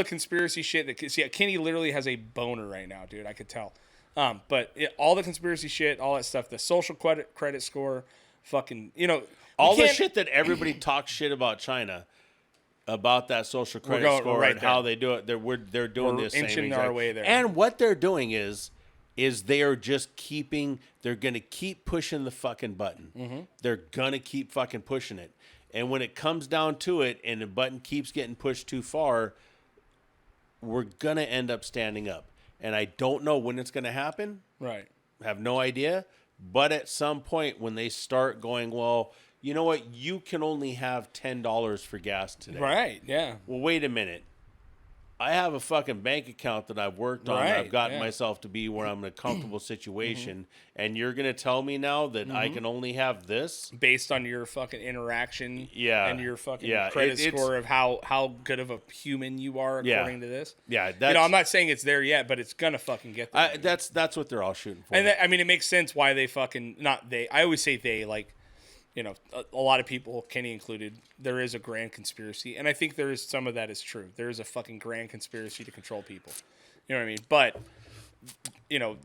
conspiracy shit that Kenny literally has a boner right now, dude. I could tell. But all the conspiracy shit, all that stuff, the social credit score, fucking, you know. All the shit that everybody talks shit about China, about that social credit score and how they do it. They're doing this same inching our way there. And what they're doing is they are just they're going to keep pushing the fucking button. Mm-hmm. They're going to keep fucking pushing it. And when it comes down to it and the button keeps getting pushed too far, we're going to end up standing up. And I don't know when it's going to happen. Right. I have no idea. But at some point when they start going, well, you know what? You can only have $10 for gas today. Right, yeah. Well, wait a minute. I have a fucking bank account that I've worked on. Right, I've gotten myself to be where I'm in a comfortable situation. And you're going to tell me now that I can only have this? Based on your fucking interaction and your fucking Yeah, credit score of how good of a human you are according to this. Yeah, you know, I'm not saying it's there yet, but it's going to fucking get there. That's what they're all shooting for. And I mean, it makes sense why they fucking, not they, I always say they, like, you know, a lot of people, Kenny included, there is a grand conspiracy. And I think there is some of that is true. There is a fucking grand conspiracy to control people. You know what I mean? But, you know,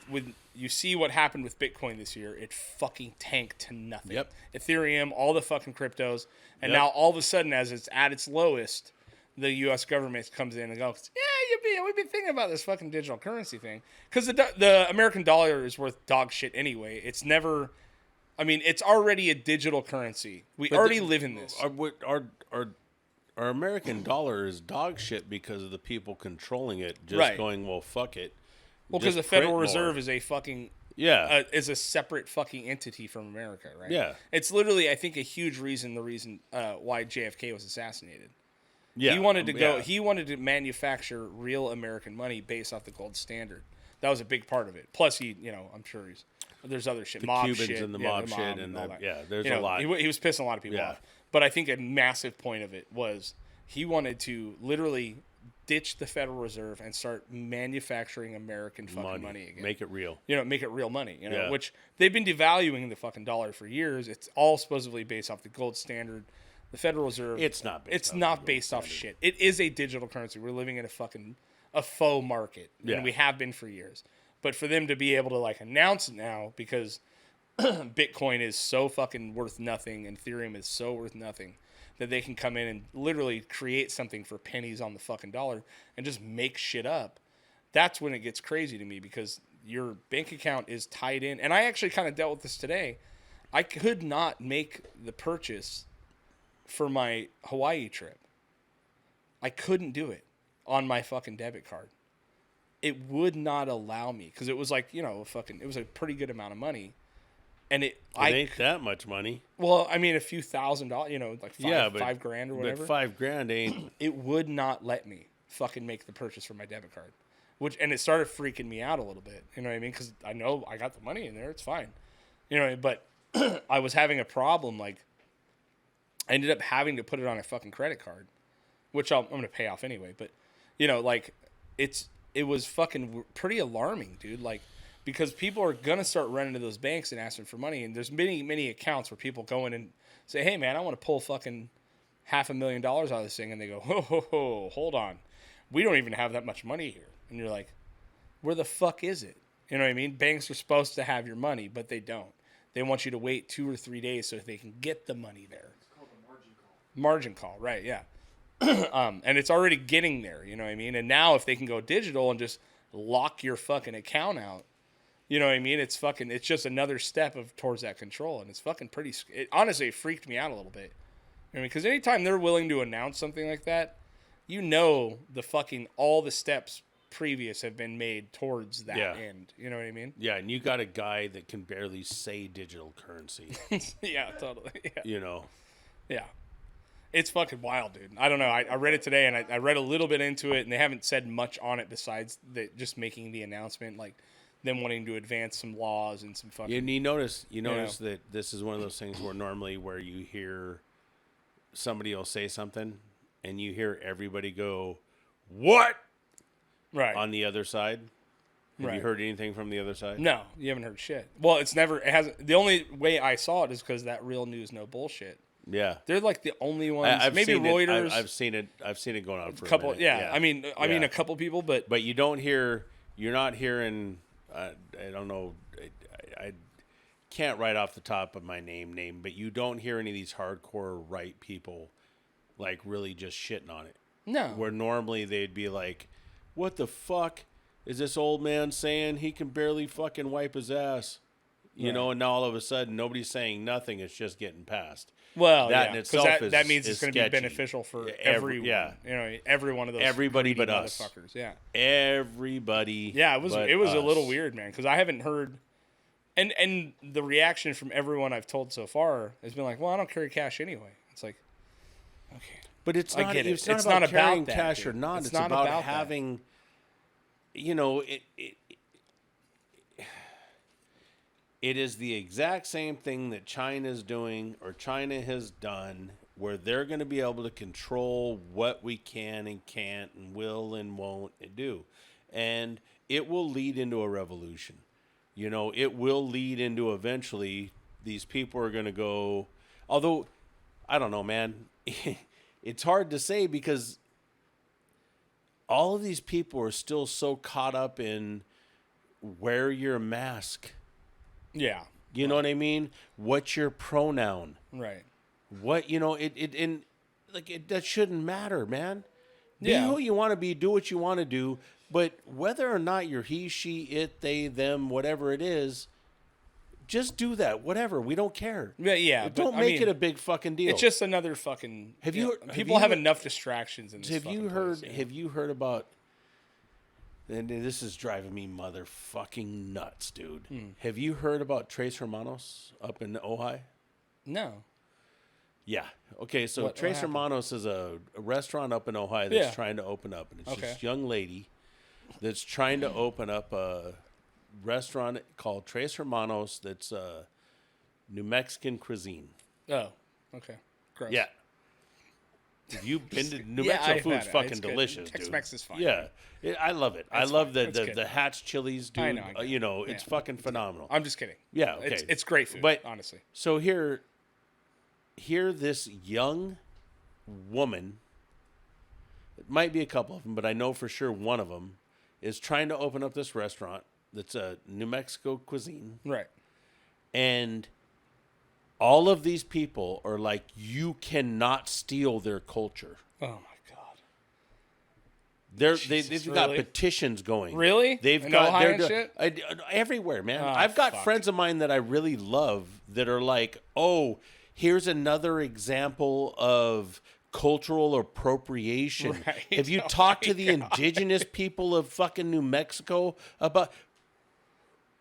when you see what happened with Bitcoin this year, it fucking tanked to nothing. Yep. Ethereum, all the fucking cryptos. And now all of a sudden, as it's at its lowest, the U.S. government comes in and goes, we've been thinking about this fucking digital currency thing. Because the American dollar is worth dog shit anyway. It's never... I mean, it's already a digital currency. We already live in this. Our American dollar is dog shit because of the people controlling it just going, well, fuck it. Well, because the Federal Reserve is a fucking... is a separate fucking entity from America, right? Yeah. It's literally, I think, a huge reason why JFK was assassinated. Yeah. He wanted to go... He wanted to manufacture real American money based off the gold standard. That was a big part of it. Plus, I'm sure there's other shit, the mob Cubans shit, and the mob shit, and all that. There's a lot. He was pissing a lot of people off. But I think a massive point of it was he wanted to literally ditch the Federal Reserve and start manufacturing American fucking money again. Make it real. Make it real money. Which they've been devaluing the fucking dollar for years. It's all supposedly based off the gold standard. The Federal Reserve. It's not based off shit. It is a digital currency. We're living in a faux market, and we have been for years. But for them to be able to like announce it now because Bitcoin is so fucking worth nothing and Ethereum is so worth nothing that they can come in and literally create something for pennies on the fucking dollar and just make shit up. That's when it gets crazy to me because your bank account is tied in. And I actually kind of dealt with this today. I could not make the purchase for my Hawaii trip. I couldn't do it on my fucking debit card. It would not allow me because it was like, it was a pretty good amount of money. And it ain't that much money. Well, I mean, a few $1,000, like $5,000 or whatever. But $5,000 ain't. It would not let me fucking make the purchase for my debit card, and it started freaking me out a little bit. You know what I mean? Because I know I got the money in there. It's fine. But I was having a problem. Like, I ended up having to put it on a fucking credit card, which I'm going to pay off anyway. But, it was fucking pretty alarming, dude. Like, because people are going to start running to those banks and asking for money. And there's many, many accounts where people go in and say, hey, man, I want to pull fucking $500,000 out of this thing. And they go, ho, hold on. We don't even have that much money here. And you're like, where the fuck is it? You know what I mean? Banks are supposed to have your money, but they don't. They want you to wait 2 or 3 days so they can get the money there. It's called a margin call. Margin call, right, yeah. And it's already getting there, you know what I mean? And now if they can go digital and just lock your fucking account out, you know what I mean? It's just another step towards that control. And it's fucking honestly, it freaked me out a little bit. I mean, because anytime they're willing to announce something like that, all the steps previous have been made towards that end. You know what I mean? Yeah, and you got a guy that can barely say digital currency. Yeah, totally. Yeah. Yeah. It's fucking wild, dude. I don't know. I read it today, and I read a little bit into it, and they haven't said much on it besides just making the announcement, like them wanting to advance some laws and some fucking... And you notice that this is one of those things where normally where you hear somebody will say something, and you hear everybody go, what? Right. On the other side. Have you heard anything from the other side? No, you haven't heard shit. Well, it hasn't... The only way I saw it is because that Real News No Bullshit. Yeah, they're like the only ones. Maybe Reuters. I've seen it going on for a couple. A minute. Yeah, I mean, a couple people, but you don't hear. You're not hearing. I don't know. I can't write off the top of my name, but you don't hear any of these hardcore right people like really just shitting on it. No. Where normally they'd be like, "What the fuck is this old man saying? He can barely fucking wipe his ass." You know, and now all of a sudden nobody's saying nothing. It's just getting passed. Well, that in itself that means it's going to be beneficial for everyone. Yeah, every one of those. Everybody but us. Motherfuckers. Yeah. Everybody. Yeah, it was a little weird, man, because I haven't heard, and the reaction from everyone I've told so far has been like, "Well, I don't carry cash anyway." It's like, But it's not. It's not about carrying cash or not. It's about having. You know, it is the exact same thing that China's doing or China has done, where they're going to be able to control what we can and can't and will and won't do. And it will lead into a revolution. You know, it will lead into eventually these people are going to go, although, I don't know, man, it's hard to say because all of these people are still so caught up in wear your mask. Yeah. You know what I mean? What's your pronoun? Right. What, you know, that shouldn't matter, man. Be who you want to be, do what you want to do, but whether or not you're he, she, it, they, them, whatever it is, just do that. Whatever. We don't care. Yeah. Don't make it a big fucking deal. It's just another fucking. People have enough distractions in this. Have you heard about? And this is driving me motherfucking nuts, dude. Have you heard about Tres Hermanos up in Ojai? No. Yeah. Okay. So Tres Hermanos is a restaurant up in Ojai that's trying to open up, and it's this young lady that's trying to open up a restaurant called Tres Hermanos. That's New Mexican cuisine. Oh. Okay. Gross. Yeah. Have you been to New Mexico? Food's fucking delicious, dude. Tex-Mex is fine. Yeah. I love it. I love the Hatch chilies, dude. I know. You know, it's fucking phenomenal. I'm just kidding. Yeah. Okay. It's great food, but honestly. So here this young woman, it might be a couple of them, but I know for sure one of them is trying to open up this restaurant that's a New Mexico cuisine. Right. And all of these people are like, you cannot steal their culture. Oh, my God. They've got petitions going. Really? They've got shit? Everywhere, man. I've got friends of mine that I really love that are like, oh, here's another example of cultural appropriation. Right. Have you talked to the indigenous people of fucking New Mexico about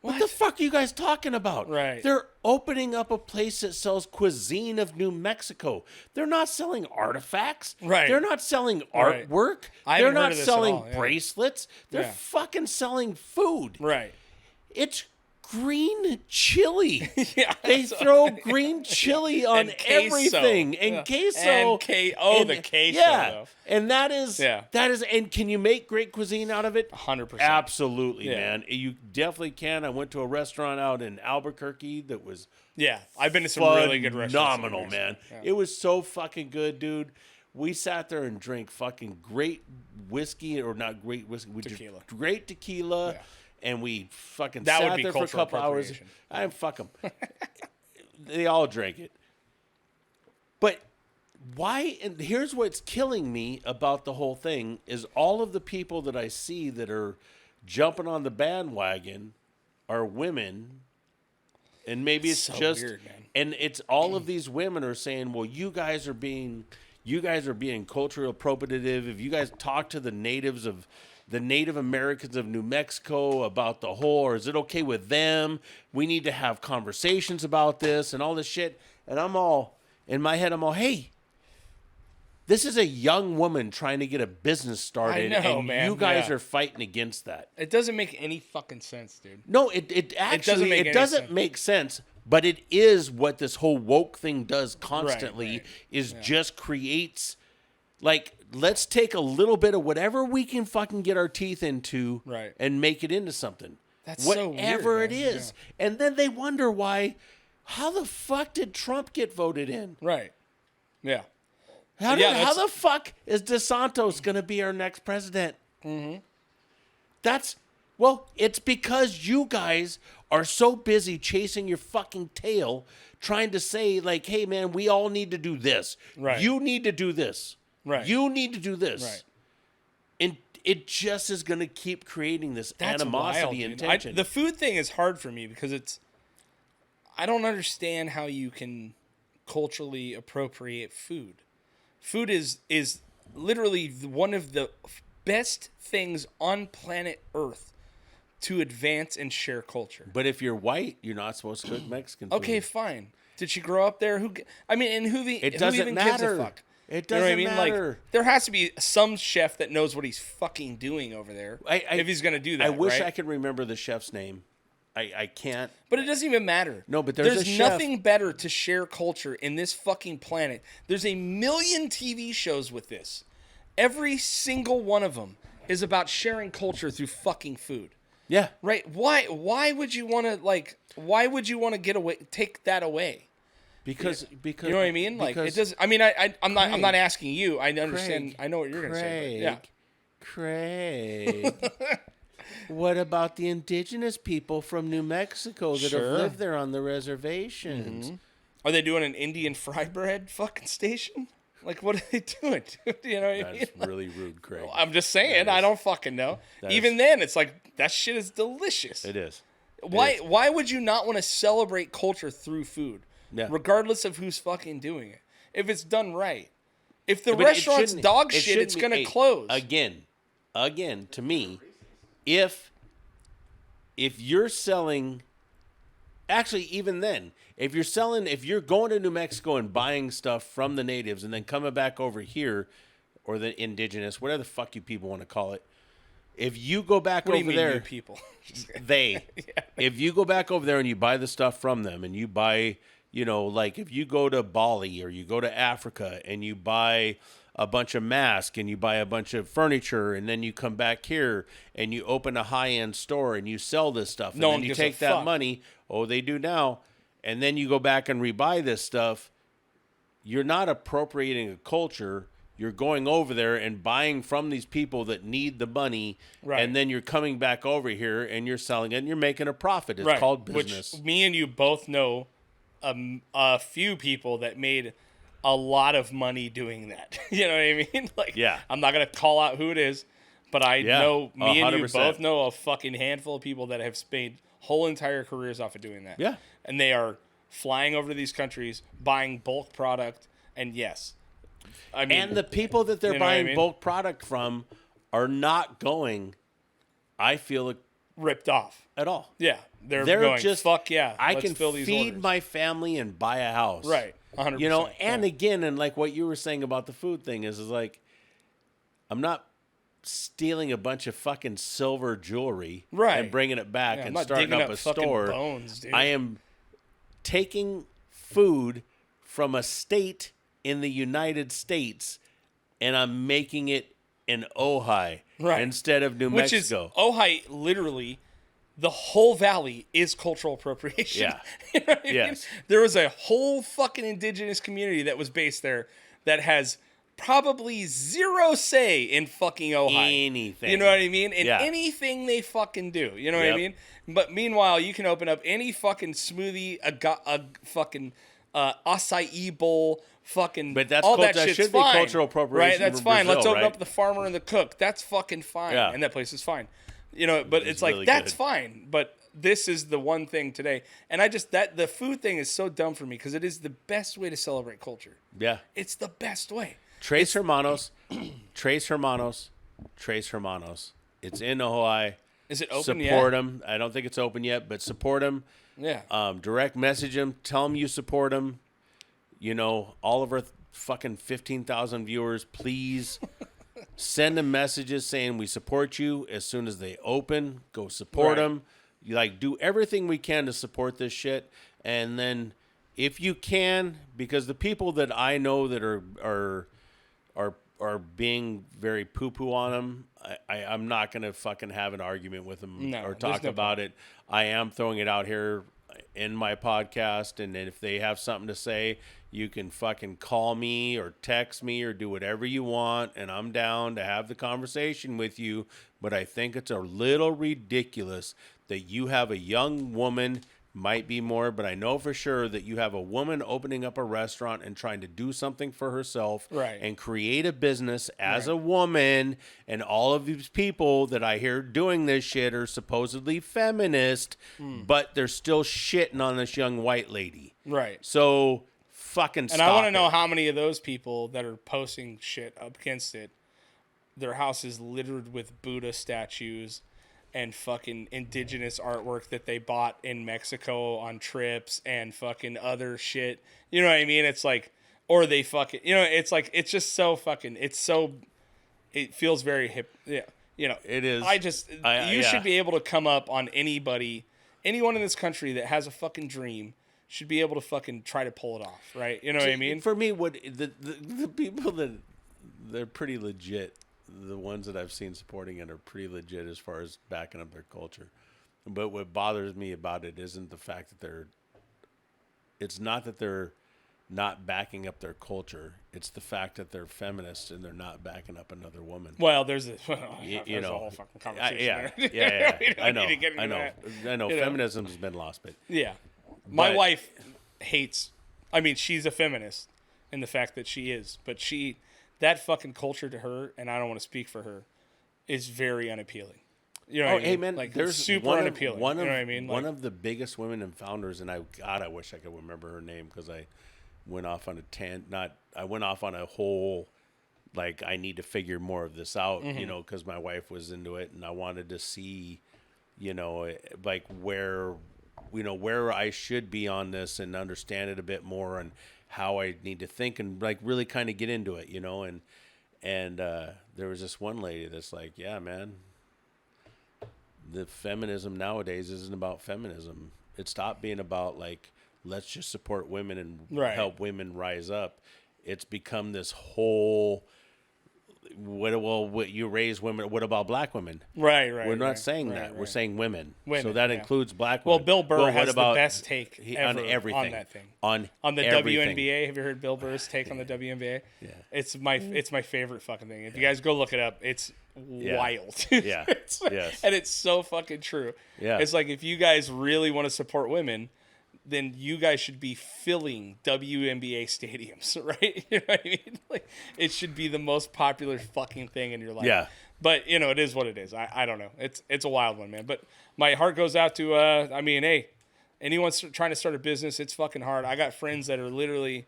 what the fuck are you guys talking about? Right. They're opening up a place that sells Cuisine of New Mexico. They're not selling artifacts. Right. They're not selling artwork. They're not selling bracelets. They're fucking selling food. Right. It's green chili. They throw green chili on everything. And queso. And the queso. Yeah. And that is, and can you make great cuisine out of it? 100%. Absolutely, man. You definitely can. I went to a restaurant out in Albuquerque that was I've been to some really good restaurants. Phenomenal, man. Yeah. It was so fucking good, dude. We sat there and drank fucking great whiskey, or not great whiskey. Tequila. Great tequila. Yeah. And we fucking sat there for a couple hours. Fuck them. They all drank it. But why? And here's what's killing me about the whole thing is all of the people that I see that are jumping on the bandwagon are women. And maybe it's so just weird, man. And it's all of these women are saying, well, you guys are being cultural appropriative. If you guys talk to the Native Americans of New Mexico about the whole, or is it okay with them? We need to have conversations about this and all this shit. And in my head, hey, this is a young woman trying to get a business started. I know, and man. You guys are fighting against that. It doesn't make any fucking sense, dude. No, it actually doesn't make sense. But it is what this whole woke thing does constantly just creates, like, let's take a little bit of whatever we can fucking get our teeth into and make it into something. That's whatever so weird, it is. Yeah. And then they wonder why, how the fuck did Trump get voted in? Right. Yeah. How the fuck is DeSantis going to be our next president? Mm-hmm. It's because you guys are so busy chasing your fucking tail trying to say, like, hey, man, we all need to do this. Right. You need to do this. Right. You need to do this. Right. And it just is going to keep creating this animosity and tension. The food thing is hard for me because I don't understand how you can culturally appropriate food. Food is literally one of the best things on planet Earth to advance and share culture. But if you're white, you're not supposed to cook Mexican food. Okay, fine. Did she grow up there? It doesn't matter. Gives a fuck? It doesn't matter. Like, there has to be some chef that knows what he's fucking doing over there if he's going to do that, I wish right? I could remember the chef's name. I can't. But it doesn't even matter. No, but there's a chef. Nothing better to share culture in this fucking planet. There's a million TV shows with this. Every single one of them is about sharing culture through fucking food. Yeah. Right? Why would you want to take that away? Because you know what I mean? Like it does. I mean, I'm not asking you. I understand. I know what you're going to say. Yeah. Craig. What about the indigenous people from New Mexico that have lived there on the reservations? Mm-hmm. Are they doing an Indian fry bread fucking station? Like, what are they doing, dude? You know what I mean? That's really rude, Craig. I'm just saying. I don't fucking know. Even then, it's like, that shit is delicious. It is. Why would you not want to celebrate culture through food? Yeah. Regardless of who's fucking doing it. If it's done right. If the restaurant's dog shit, it's going to close. Again, to me, if you're selling, actually even then, if you're going to New Mexico and buying stuff from the natives and then coming back over here, or the indigenous, whatever the fuck you people want to call it, if you go back over there, new people? If you go back over there and you buy the stuff from them and you buy, like if you go to Bali or you go to Africa and you buy a bunch of masks and you buy a bunch of furniture and then you come back here and you open a high-end store and you sell this stuff and then you take that money, they do now, and then you go back and rebuy this stuff, you're not appropriating a culture. You're going over there and buying from these people that need the money, and then you're coming back over here and you're selling it and you're making a profit. It's called business. Which me and you both know a few people that made a lot of money doing that. You know what I mean? Like, I'm not going to call out who it is, but I know me 100%. And you both know a fucking handful of people that have made whole entire careers off of doing that. Yeah. And they are flying over to these countries, buying bulk product, and and the people that they're buying bulk product from are not going, I feel, ripped off at all. Yeah. They're going, just, fuck yeah, I can feed my family and buy a house. Right. 100%. And again, and like what you were saying about the food thing is like, I'm not stealing a bunch of fucking silver jewelry and bringing it back and starting up a store. Bones, dude. I am taking food from a state in the United States and I'm making it in Ojai instead of New Mexico. Which is Ojai, literally, the whole valley is cultural appropriation. Yeah. You know what I mean? There was a whole fucking indigenous community that was based there that has probably zero say in fucking Ojai. Anything. You know what I mean? In anything they fucking do. You know what I mean? But meanwhile, you can open up any fucking smoothie, a fucking acai bowl, fucking but that's all that shit's should fine, be cultural appropriation. Right? That's fine. Brazil, Let's open up the farmer and the cook. That's fucking fine. Yeah. And that place is fine. But it's like, really that's fine. But this is the one thing today. And the food thing is so dumb for me because it is the best way to celebrate culture. Yeah. It's the best way. Tres Hermanos. It's in Ojai. Is it open yet? Support them. I don't think it's open yet, but support them. Yeah. Direct message them. Tell them you support them. All of our fucking 15,000 viewers, please send them messages saying we support you. As soon as they open, go support them. You do everything we can to support this shit. And then if you can, because the people that I know that are being very poo-poo on them, I'm not going to fucking have an argument with them or talk about it. I am throwing it out here in my podcast, and if they have something to say, you can fucking call me or text me or do whatever you want, and I'm down to have the conversation with you. But I think it's a little ridiculous that you have a young woman, might be more, but I know for sure that you have a woman opening up a restaurant and trying to do something for herself and create a business as a woman, and all of these people that I hear doing this shit are supposedly feminist, but they're still shitting on this young white lady. Right. So fucking stop. And I want to know how many of those people that are posting shit up against it, their house is littered with Buddha statues and fucking indigenous artwork that they bought in Mexico on trips and fucking other shit. You know what I mean? It's like, or they fucking, it's like, it's just so fucking, it feels very hip. Yeah. It is. You should be able to come up on anyone in this country that has a fucking dream should be able to fucking try to pull it off. Right. You know what I mean? For me, what the people that they're pretty legit, the ones that I've seen supporting it are pretty legit as far as backing up their culture. But what bothers me about it isn't the fact that it's not that they're not backing up their culture. It's the fact that they're feminists and they're not backing up another woman. Well, there's a whole fucking conversation there. I know. That. Feminism's been lost, but my wife hates. I mean, she's a feminist in the fact that she is, but that fucking culture to her, and I don't want to speak for her, is very unappealing. You know what I mean? Hey man, like there's super unappealing. You know what I mean? One of the biggest women and founders, and I wish I could remember her name because I went off on I went off on a whole, like, I need to figure more of this out, because my wife was into it, and I wanted to see, like where I should be on this and understand it a bit more and how I need to think and like really kind of get into it, and there was this one lady that's like, yeah, man, the feminism nowadays isn't about feminism. It stopped being about like, let's just support women and help women rise up. It's become this whole, what you raise women, what about black women? Right. We're not saying that. Right. We're saying women. So that includes black women. Well, Bill Burr has the best take ever on everything. On that thing. On the everything. WNBA. Have you heard Bill Burr's take on the WNBA? Yeah. It's my favorite fucking thing. If you guys go look it up, it's wild. Yeah. And it's so fucking true. Yeah. It's like, if you guys really want to support women, then you guys should be filling WNBA stadiums, right? You know what I mean? Like, it should be the most popular fucking thing in your life. Yeah. But, it is what it is. I don't know. It's a wild one, man. But my heart goes out to, hey, anyone trying to start a business, it's fucking hard. I got friends that are literally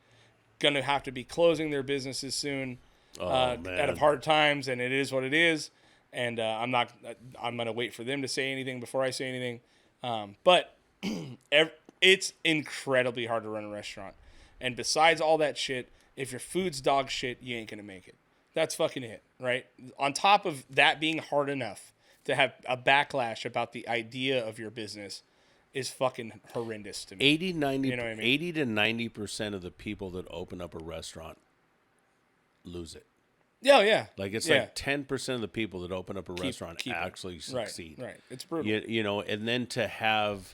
going to have to be closing their businesses soon out of hard times, and it is what it is. And I'm going to wait for them to say anything before I say anything. But it's incredibly hard to run a restaurant. And besides all that shit, if your food's dog shit, you ain't going to make it. That's fucking it, right? On top of that being hard enough, to have a backlash about the idea of your business is fucking horrendous to me. 80 to 90% of the people that open up a restaurant lose it. Yeah. Like, it's like 10% of the people that open up a restaurant actually succeed. Right. It's brutal. And then to have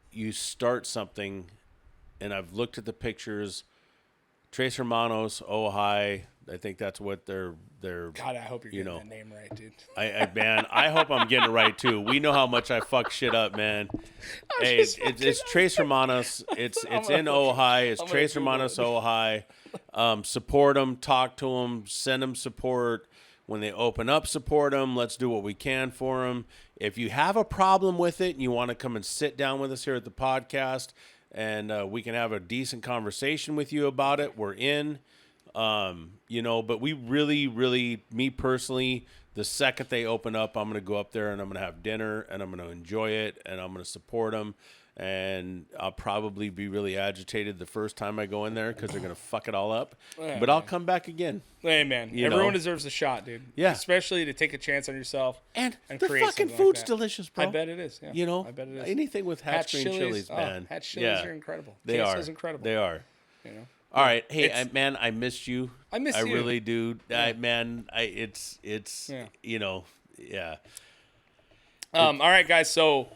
you start something, and I've looked at the pictures, Tres Hermanos, Ojai, I think that's what they're. God, I hope you're getting that name right, dude. I hope I'm getting it right too. We know how much I fuck shit up, man. Hey, it's Tres Hermanos. It's in Ojai. It's Tres Hermanos, Ojai. Support them, talk to them, send them support. When they open up, support them. Let's do what we can for them. If you have a problem with it and you want to come and sit down with us here at the podcast, and we can have a decent conversation with you about it, we're in. But we really, me personally, the second they open up, I'm going to go up there and I'm going to have dinner and I'm going to enjoy it and I'm going to support them. And I'll probably be really agitated the first time I go in there because they're going to fuck it all up. Yeah, but I'll come back again. Hey, man. Everyone deserves a shot, dude. Yeah. Especially to take a chance on yourself. And the fucking food's delicious, bro. I bet it is. Yeah. I bet it is. Anything with Hatch green chilies, man. Hatch chilies are incredible. They are. Incredible. They are. All right. Hey, I missed you. I miss you. I really do. Yeah. All right, guys. So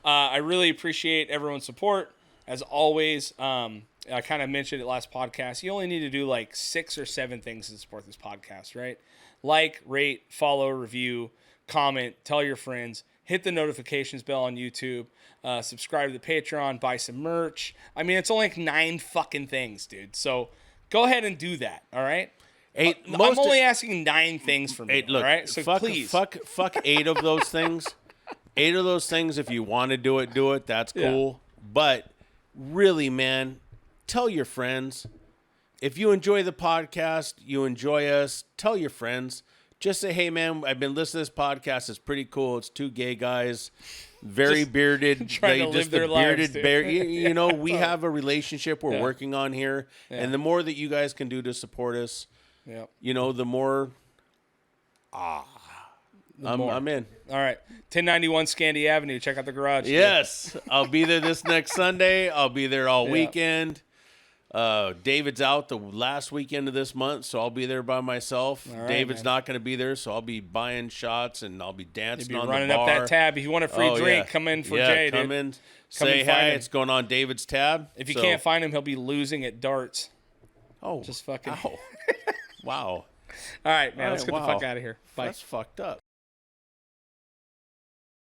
I really appreciate everyone's support. As always, I kind of mentioned it last podcast. You only need to do like 6 or 7 things to support this podcast, right? Like, rate, follow, review, comment, tell your friends, hit the notifications bell on YouTube, subscribe to the Patreon, buy some merch. I mean, it's only like 9 fucking things, dude. So go ahead and do that, all right? I'm only asking 9 things from you, look, all right? So please. Fuck 8 of those things. 8 of those things, if you want to do it. That's cool. Yeah. But really, man, tell your friends. If you enjoy the podcast, you enjoy us, tell your friends. just say, hey, man, I've been listening to this podcast. It's pretty cool. It's two gay guys, very Just bearded. trying to live their lives, dude. You know, we have a relationship we're Yeah. working on here. Yeah. And the more that you guys can do to support us, Yep. you know, the more more. I'm in. All right. 1091 Scandy Avenue. Check out the garage. dude. Yes. I'll be there this next Sunday. I'll be there all Yeah. weekend. David's out the last weekend of this month, so I'll be there by myself. All right, David's man. not going to be there, so I'll be buying shots and I'll be You'd dancing be on running the bar. up that tab. If you want a free Oh, drink, yeah. come in for Yeah, Jay, come dude. in. Come Say and find hi. him. It's going on David's tab. If you So- can't find him, he'll be losing at darts. oh, Just fucking. ow. Wow. All right, man. All Let's right, get the wow. fuck out of here. Bye. That's fucked up.